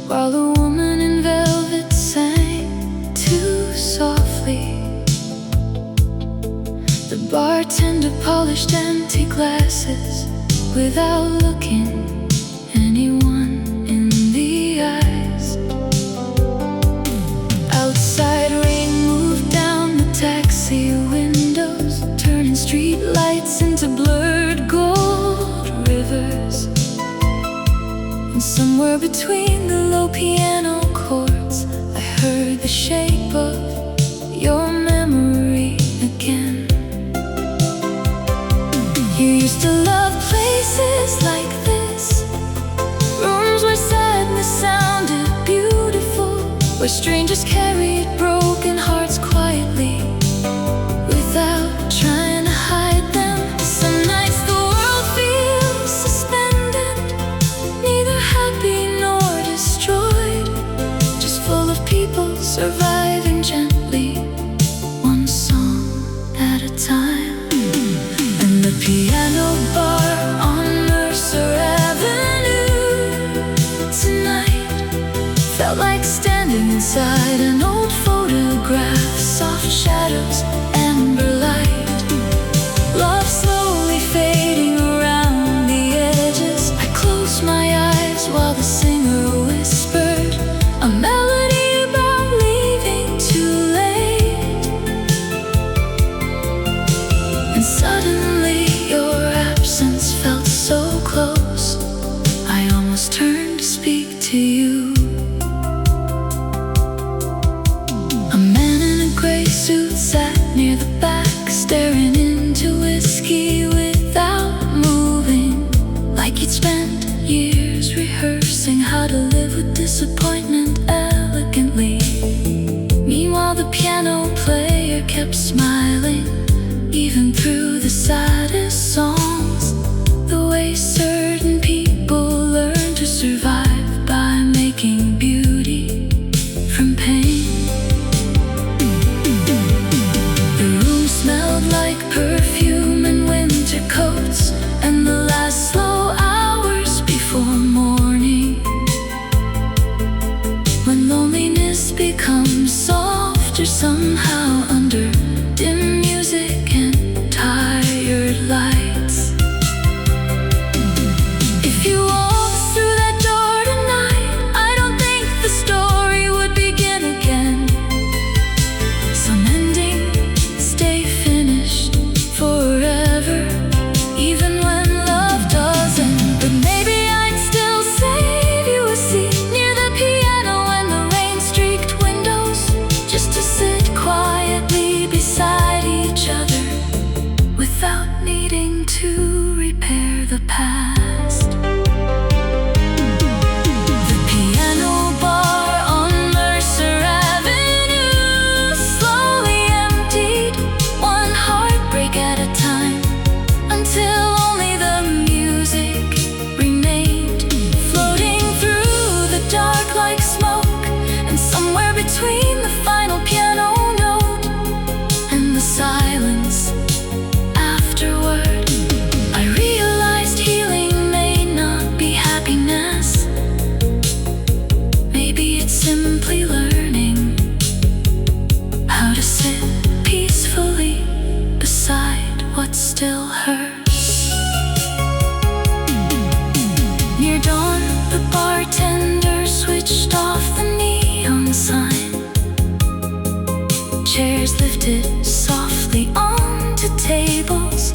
while a woman in velvet sang too softly. The bartender polished empty glasses without looking anyone in the eyes. Outside, rain moved down the taxi windows, turning street lights into blurred gold rivers. And somewhere between the low piano chords, I heard the shape of your memory again. You used to love places like this, where strangers carried broken hearts quietly, without trying to hide them. Some nights the world feels suspended, neither happy nor destroyed, just full of people surviving gently, one song at a time. And the piano bar on Mercer Avenue tonight felt like standing inside an old photograph. Soft shadows, amber light, love slowly fading around the edges. I closed my eyes while the singer whispered a melody about leaving too late. And suddenly your absence felt so close, I almost turned to speak to you. A man in a gray suit sat near the back, staring into whiskey without moving, like he'd spent years rehearsing how to live with disappointment elegantly. Meanwhile the piano player kept smiling, even through the saddest songs, the way certain people learn to survive by making beauty from pain. The room smelled like perfume and winter coats, and the last slow hours before morning, when loneliness becomes softer somehow under dim music and tired lights. If you walked through that door tonight, I don't think the story would begin again. Some endings stay finished forever, even when love doesn't. But maybe I'd still save you a seat near the piano and the rain-streaked windows, just to sit quietly beside each other without needing to repair the past. The piano bar on Mercer Avenue slowly emptied, one heartbreak at a time, until only the music remained, floating through the dark like smoke. And somewhere between the final piano note and the silence afterward, I realized healing may not be happiness. Maybe it's simply learning how to sit peacefully beside what still hurts. Near dawn, the bartender switched off the neon sign. Chairs lifted softly onto tables,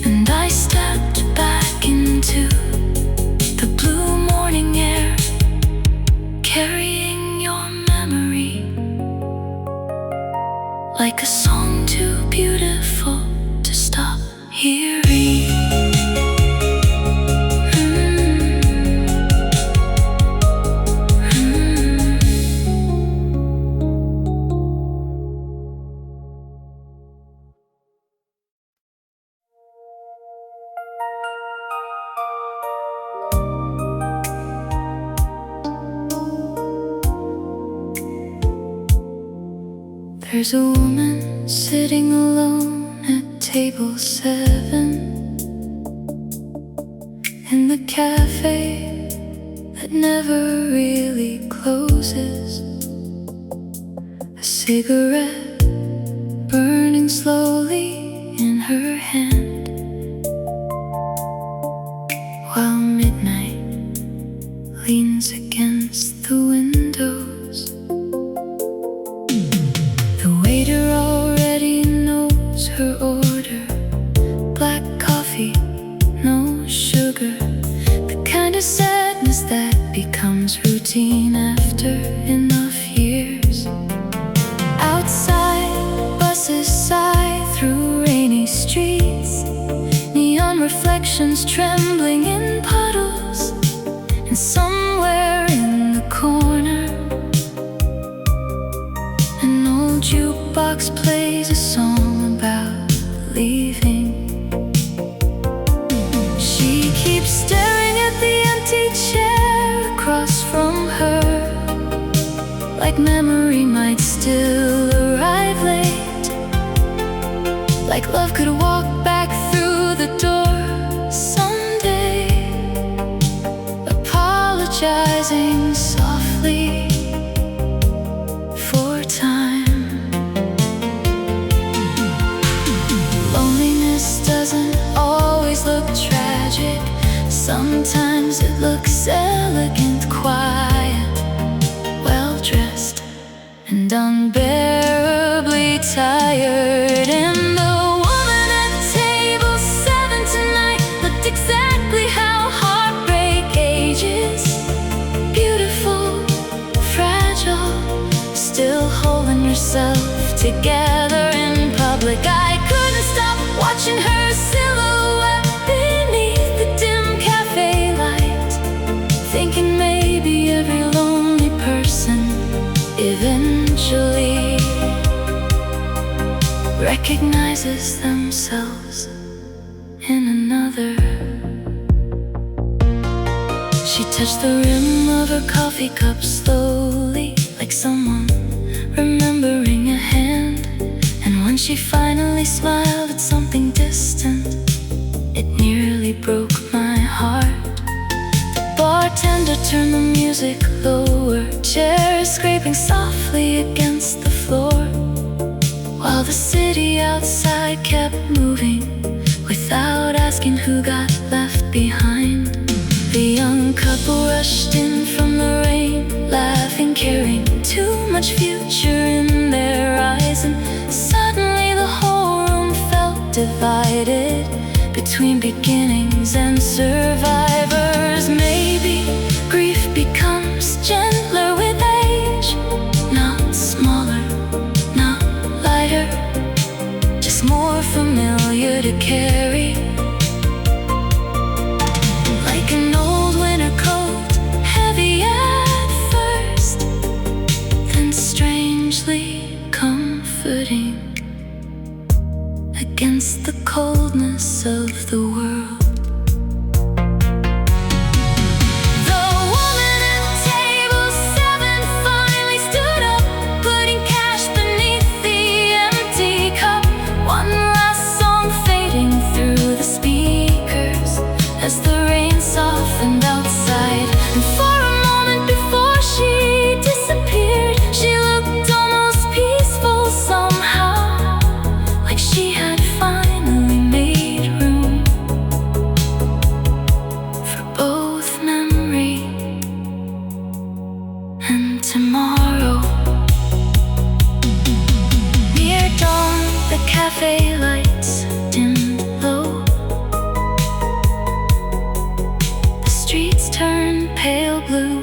and I stepped back into the blue morning air, carrying your memory like a song too beautiful to stop hearing. There's a woman sitting alone at table 7 in the cafe that never really closes. A cigarette burning slowly in her hand, while midnight leans against the windows. The waiter already knows her order: black coffee, no sugar. The kind of sadness that becomes routine after enough years. Outside, buses sigh through rainy streets, neon reflections trembling in puddles. And somewhere in the corner, jukebox plays a song about leaving. She keeps staring at the empty chair across from her, like memory might still arrive late, like love could walk back through the door someday, apologizing softly for time. Loneliness doesn't always look tragic. Sometimes it looks elegant, quiet, well-dressed, and unbearably tired. And the woman at table 7 tonight looked exactly how heartbreak ages. Beautiful, fragile, still holding herself together in public. I couldn't stop watching her silhouette beneath the dim cafe light, thinking maybe every lonely person eventually recognizes themselves in another. She touched the rim of her coffee cup slowly, like someone remembering a hand. And when she finally smiled at something distant, it nearly broke my heart. The bartender turned the music lower, chairs scraping softly against the floor, while the city outside kept moving without asking who got left behind. The young couple rushed in from the rain, laughing, carrying too much future in their eyes. And suddenly the whole room felt divided between beginnings and survivors. Maybe grief becomes gentler with age, not smaller, not lighter, just more familiar to carry. Like an old winter coat, heavy at first, then strangely comforting against the coldness of the world. As the rain softened outside, and for a moment before she disappeared, she looked almost peaceful somehow, like she had finally made room for both memory and tomorrow. Near dawn, the cafe lights dimmed low. Streets turn pale blue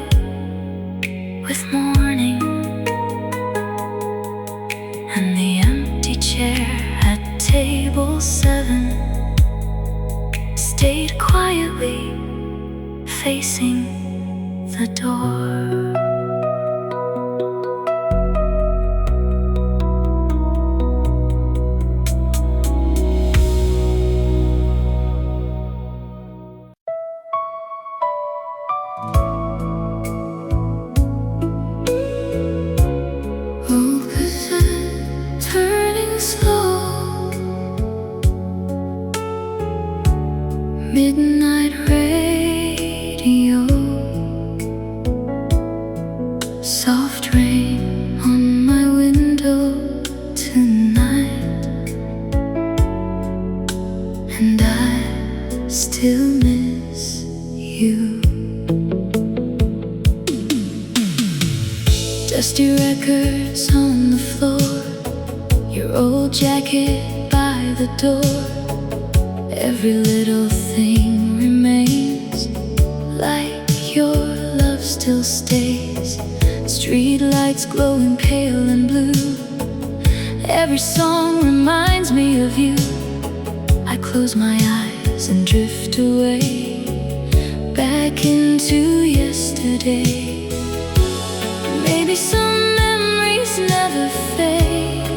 with morning, and the empty chair at table 7 stayed quietly facing the door. Midnight radio, soft rain on my window tonight, and I still miss you. Dusty records on the floor, your old jacket by the door. Every little thing remains, like your love still stays. Street lights glowing pale and blue. Every song reminds me of you. I close my eyes and drift away, back into yesterday. Maybe some memories never fade,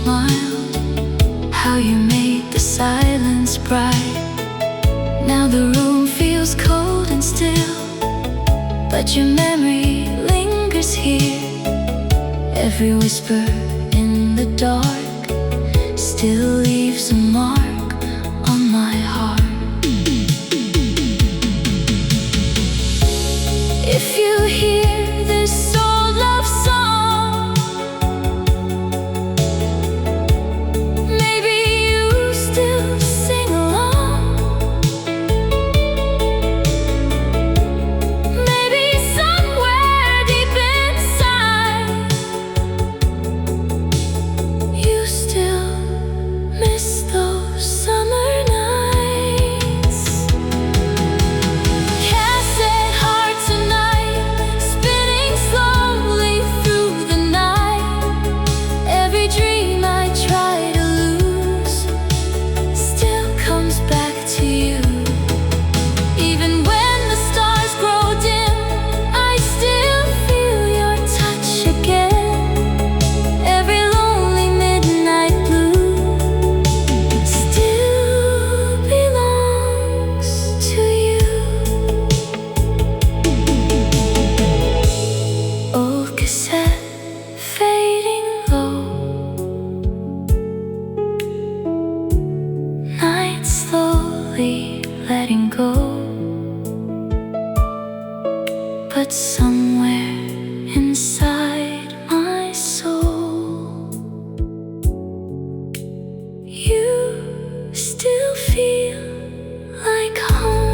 smile, how you made the silence bright. Now the room feels cold and still, but your memory lingers here. Every whisper in the dark still leaves a mark on my heart. If you hear this old love song, maybe you still sing along. Maybe somewhere deep inside you still miss those summer nights. Cassette heart tonight, spinning slowly through the night. Every dream I try to lose still comes back to you. Even when the stars grow dim, I still feel your touch again. Every lonely midnight blue still belongs to you. Old cassette fading low, night slowly letting go. But somewhere inside my soul, you still feel like home.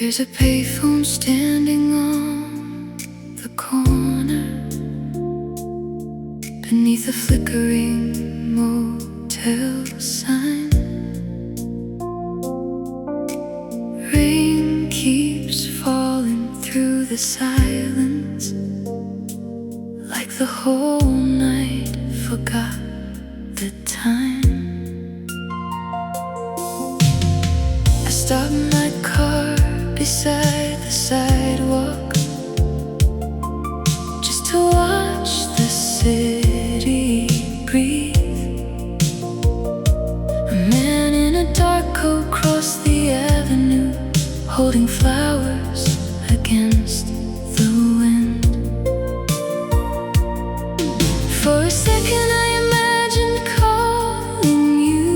There's a payphone standing on the corner, beneath a flickering motel sign. Rain keeps falling through the silence, like the whole night forgot the time. I stopped my car beside the sidewalk, just to watch the city breathe. A man in a dark coat crossed the avenue, holding flowers against the wind. For a second I imagined calling you,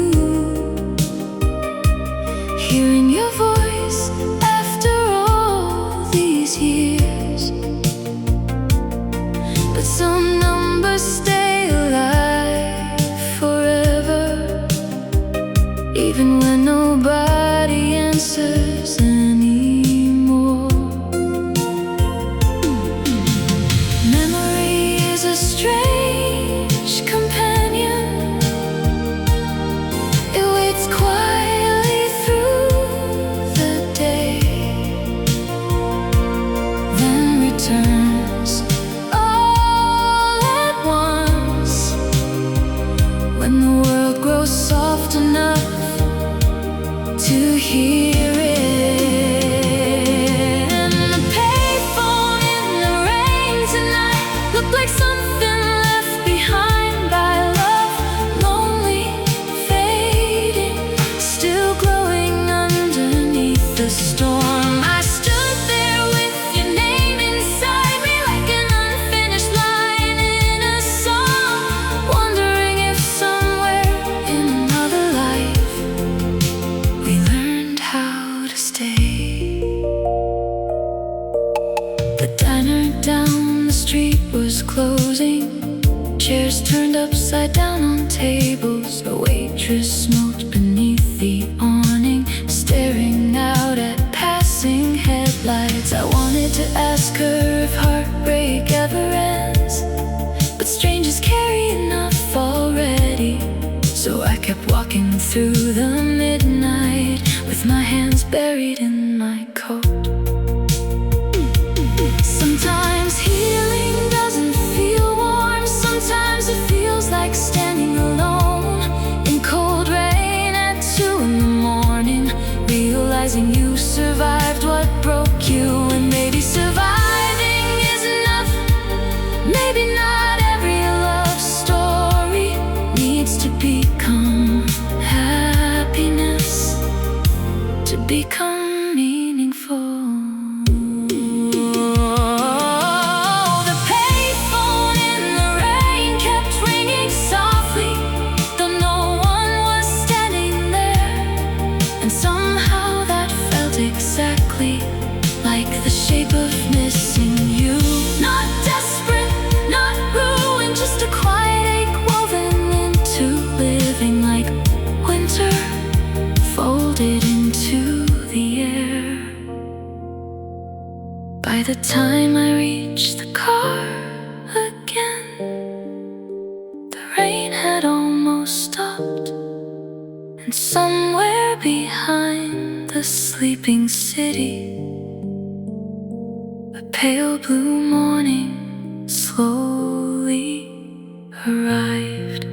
hearing your voice after all these years. But some numbers stay alive forever, even when nobody answers anymore. Memory is a strange companion. It waits quietly through the day, then returns all at once, when the world grows soft enough to hear it. And the payphone in the rain tonight looked like something left behind by love, lonely, fading, still glowing underneath the storm. I stood there with your name inside me, like an unfinished line in a song, wondering if somewhere in another life we learned how to stay. The diner down the street was closing, chairs turned upside down on tables. A waitress smoked beneath the awning, staring out at passing headlights. I wanted to ask her if heartbreak ever ends, but strangers carry enough already. So I I kept walking through the midnight with my hands buried in my coat. Sometimes healing doesn't feel warm. Sometimes it feels like standing alone in cold rain at 2 in the morning, realizing you survived what broke you. And maybe surviving is enough. Maybe not every love story needs to become happiness to become meaningful. The payphone in the rain kept ringing softly, though no one was standing there. And somehow that felt exactly like the shape of missing you. Not desperate, not ruined, just a quiet ache woven into living, like winter folded into the air. By the time I reached the car again, the rain had almost stopped, and somewhere behind the sleeping city, a pale blue morning slowly arrived.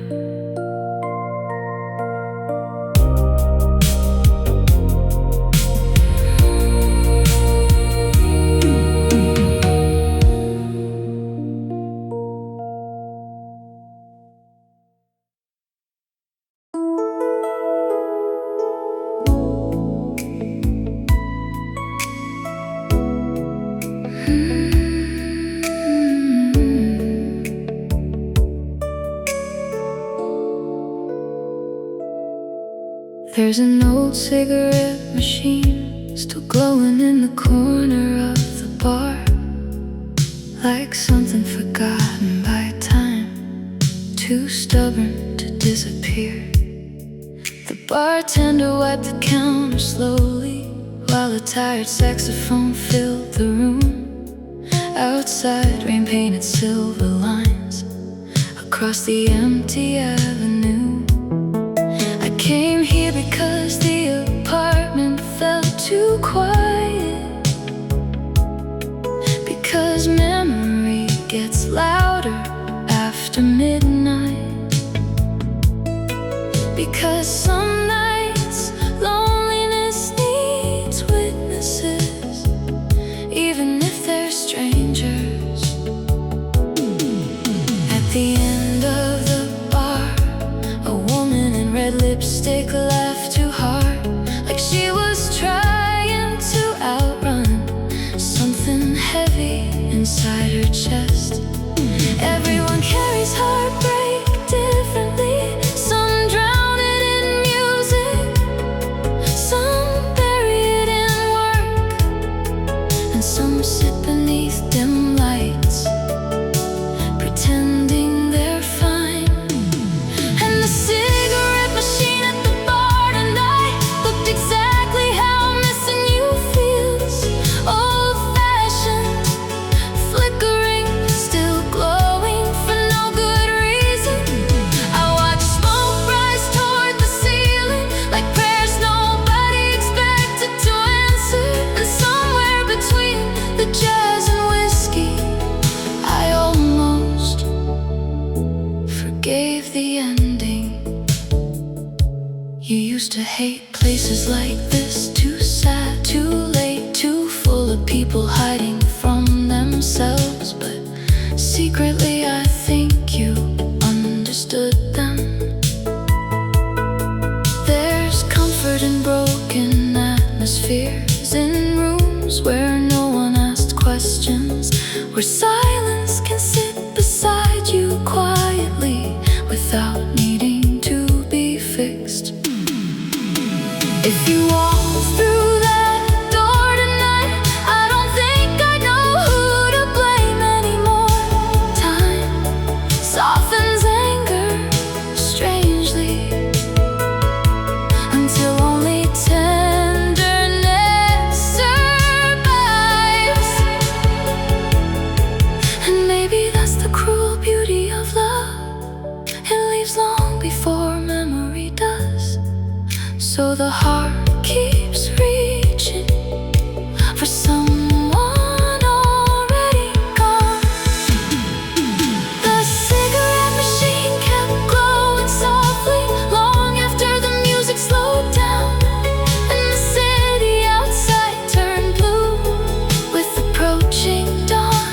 There's an old cigarette machine still glowing in the corner of the bar, like something forgotten by time, too stubborn to disappear. The bartender wiped the counter slowly while a tired saxophone filled the room. Outside, rain painted silver lines across the empty avenue. I came here because the apartment felt too quiet, because memory gets louder after midnight, because some nights loneliness needs witnesses, even if they're strangers. At the end of the bar, a woman in red lipstick laughed too hard, like she was trying to outrun something heavy inside her chest. Everyone carries heartbreak differently. Some drown it in music, some bury it in work, and some sit beneath dim lights, pretending they're fine. And the cigarette machine at the bar tonight looked exactly how missing you feels. Old-fashioned, flickering, still glowing for no good reason. I watched smoke rise toward the ceiling, like prayers nobody expected to answer. And somewhere between the jazz and whiskey, I almost forgave the ending. You used to hate places like this, too sad, too late, too full of people hiding from themselves. But secretly I think you understood them. There's comfort in broken atmospheres, in rooms where no one asked questions, where silence can sit beside you quietly without needing to be fixed. If you walk through that door tonight, I don't think I know who to blame anymore. Time softens anger strangely, until only tenderness survives. And maybe that's the cruel beauty of love. It leaves long before memory So the heart keeps reaching for someone already gone. The cigarette machine kept glowing softly long after the music slowed down, and the city outside turned blue with approaching dawn.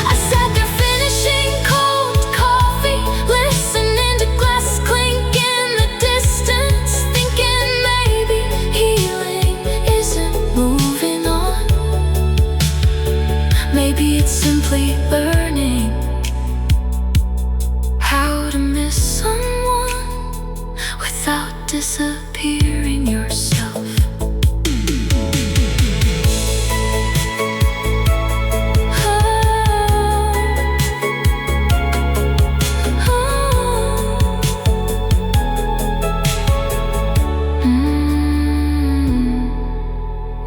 I sat there finishing cold coffee, listening to glasses clink in the distance, thinking maybe healing isn't moving on. Maybe it's simply learning how to miss someone without disappearing yourself.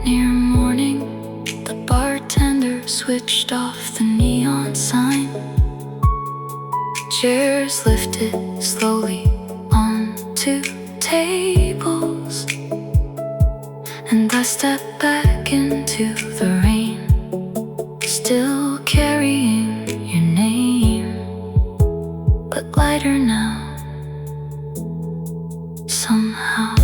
Near morning, the bartender switched off the neon sign. Chairs lifted slowly onto tables, and I stepped back into the rain, still carrying your name, but lighter now, somehow.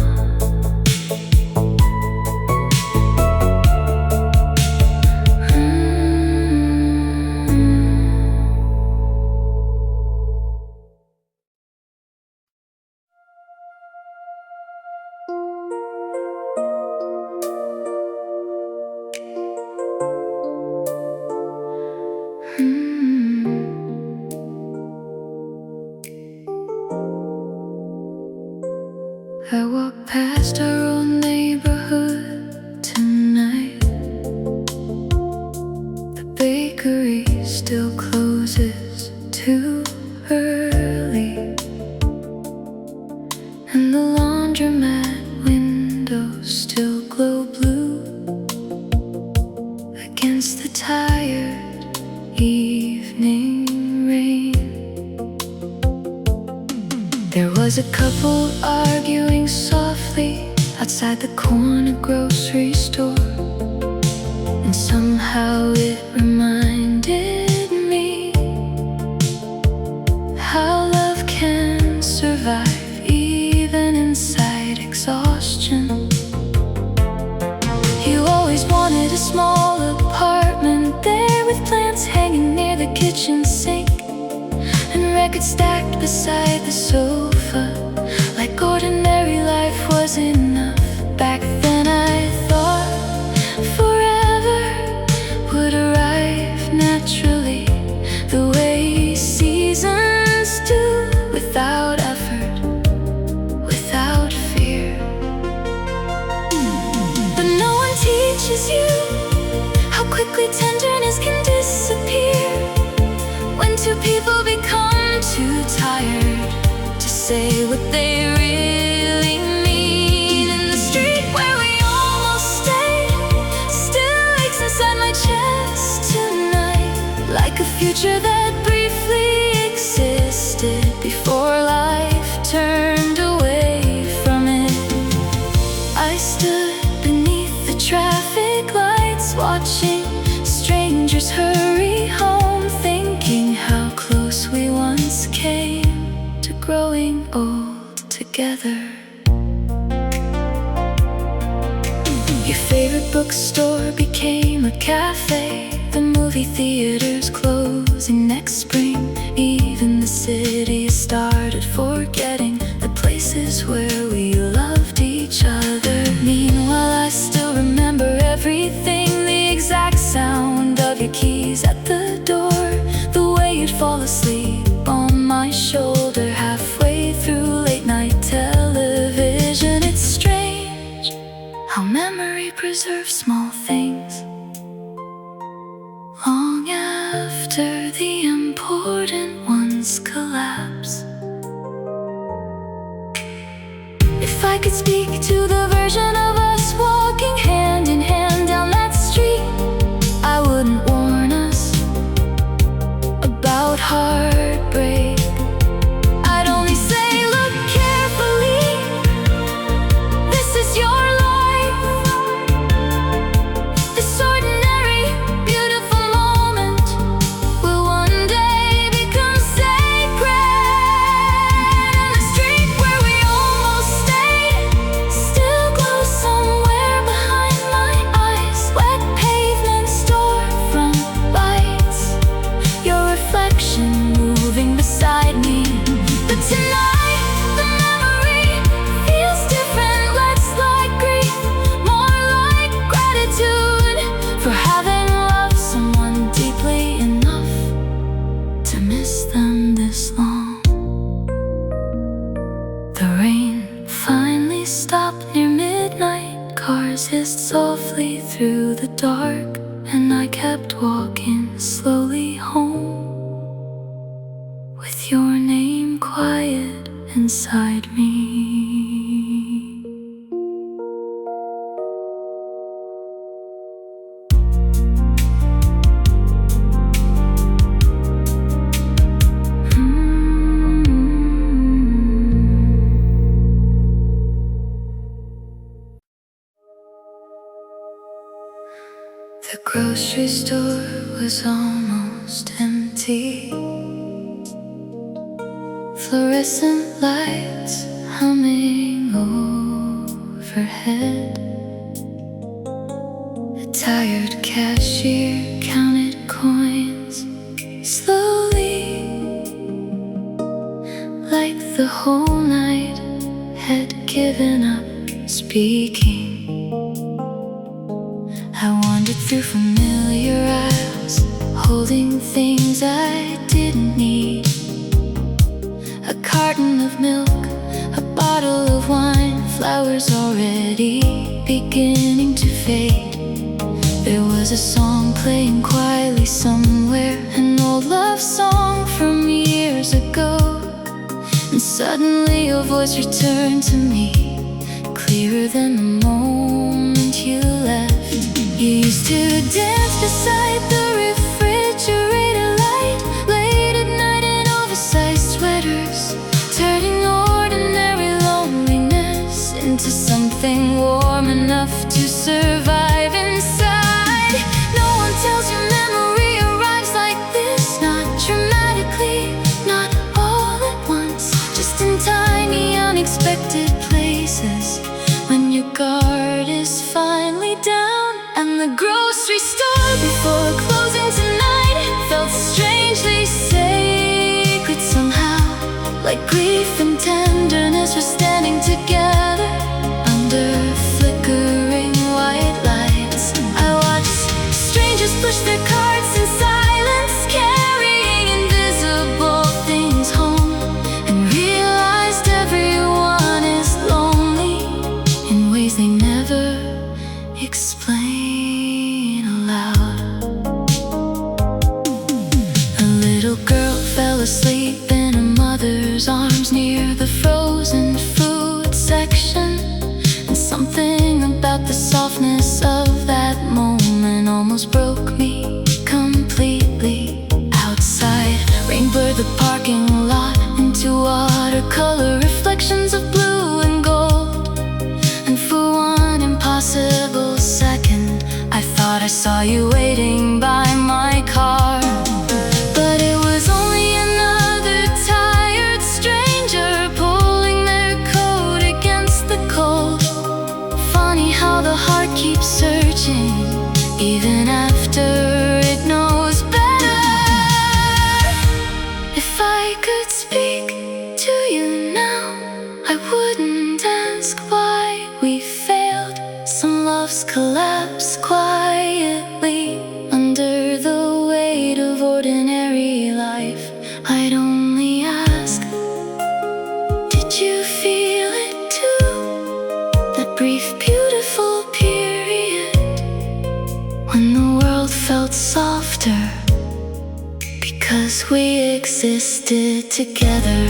I walk past our old neighborhood tonight. The bakery still closes too early, and the laundromat windows still glow blue against the tired evening rain. There was a couple arguing softly outside the corner grocery store, and somehow it reminded me how love can survive even inside exhaustion. You always wanted a small apartment there with plants hanging near the kitchen sink, and records stacked beside the sofa, like ordinary life was enough. Back then I thought forever would arrive naturally, the way seasons do, without effort, without fear. But no one teaches you how quickly tenderness can disappear when two people become too tired to say what they really mean. In the street where we almost stayed still aches inside my chest tonight, like a future that briefly existed before life turned away from it. I stood beneath the traffic lights, watching strangers hurry home, thinking how close we once came to growing old together. Your favorite bookstore became a cafe, the movie theaters closing next spring. Even the city started forgetting the places where we loved each other. Meanwhile, I still remember everything, the exact sound of your keys at the door, the way you'd fall asleep on my shoulder halfway through late night television. It's strange how memory preserves small things long after the important ones collapse. If I could speak to the version of us walking hand in hand down that street, I wouldn't warn us about heartbreak. I'd only say, look carefully, The rain finally stopped near midnight. Cars hissed softly through the dark, and I kept walking slowly home, with your name quiet inside me. The grocery store was almost empty. Fluorescent lights humming overhead. A tired cashier counted coins slowly, like the whole night had given up speaking. I wandered through familiar aisles, holding things I didn't need. A carton of milk, a bottle of wine, flowers already beginning to fade. There was a song playing quietly somewhere, an old love song from years ago. And suddenly your voice returned to me, clearer than the moment you left. You used to dance beside the refrigerator light, late at night in oversized sweaters, turning ordinary loneliness into something warm enough to survive inside. No one tells you memory arrives like this, not dramatically, not all at once, just in tiny unexpected places, when your guard is finally down. And the grocery store before closing tonight felt strangely sacred somehow, like grief and tenderness were standing together under flickering white lights. I watched strangers push their carts in silence, carrying invisible things home, and realized everyone is lonely in ways they never explain aloud. A little girl fell asleep in her mother's arms near the frozen food section, and something about the softness of that moment almost broke me completely. Outside, rain blurred the parking lot into watercolor reflections of blue and gold, and for one impossible second I thought I saw you waiting by my car. But it was only another tired stranger pulling their coat against the cold. Funny how the heart keeps searching even after it knows better. If I could speak to you now, I wouldn't ask why we failed. Some loves collapse quietly under the weight of ordinary life. I'd only ask, did you feel it too? That brief, beautiful period when the world felt softer because we existed together.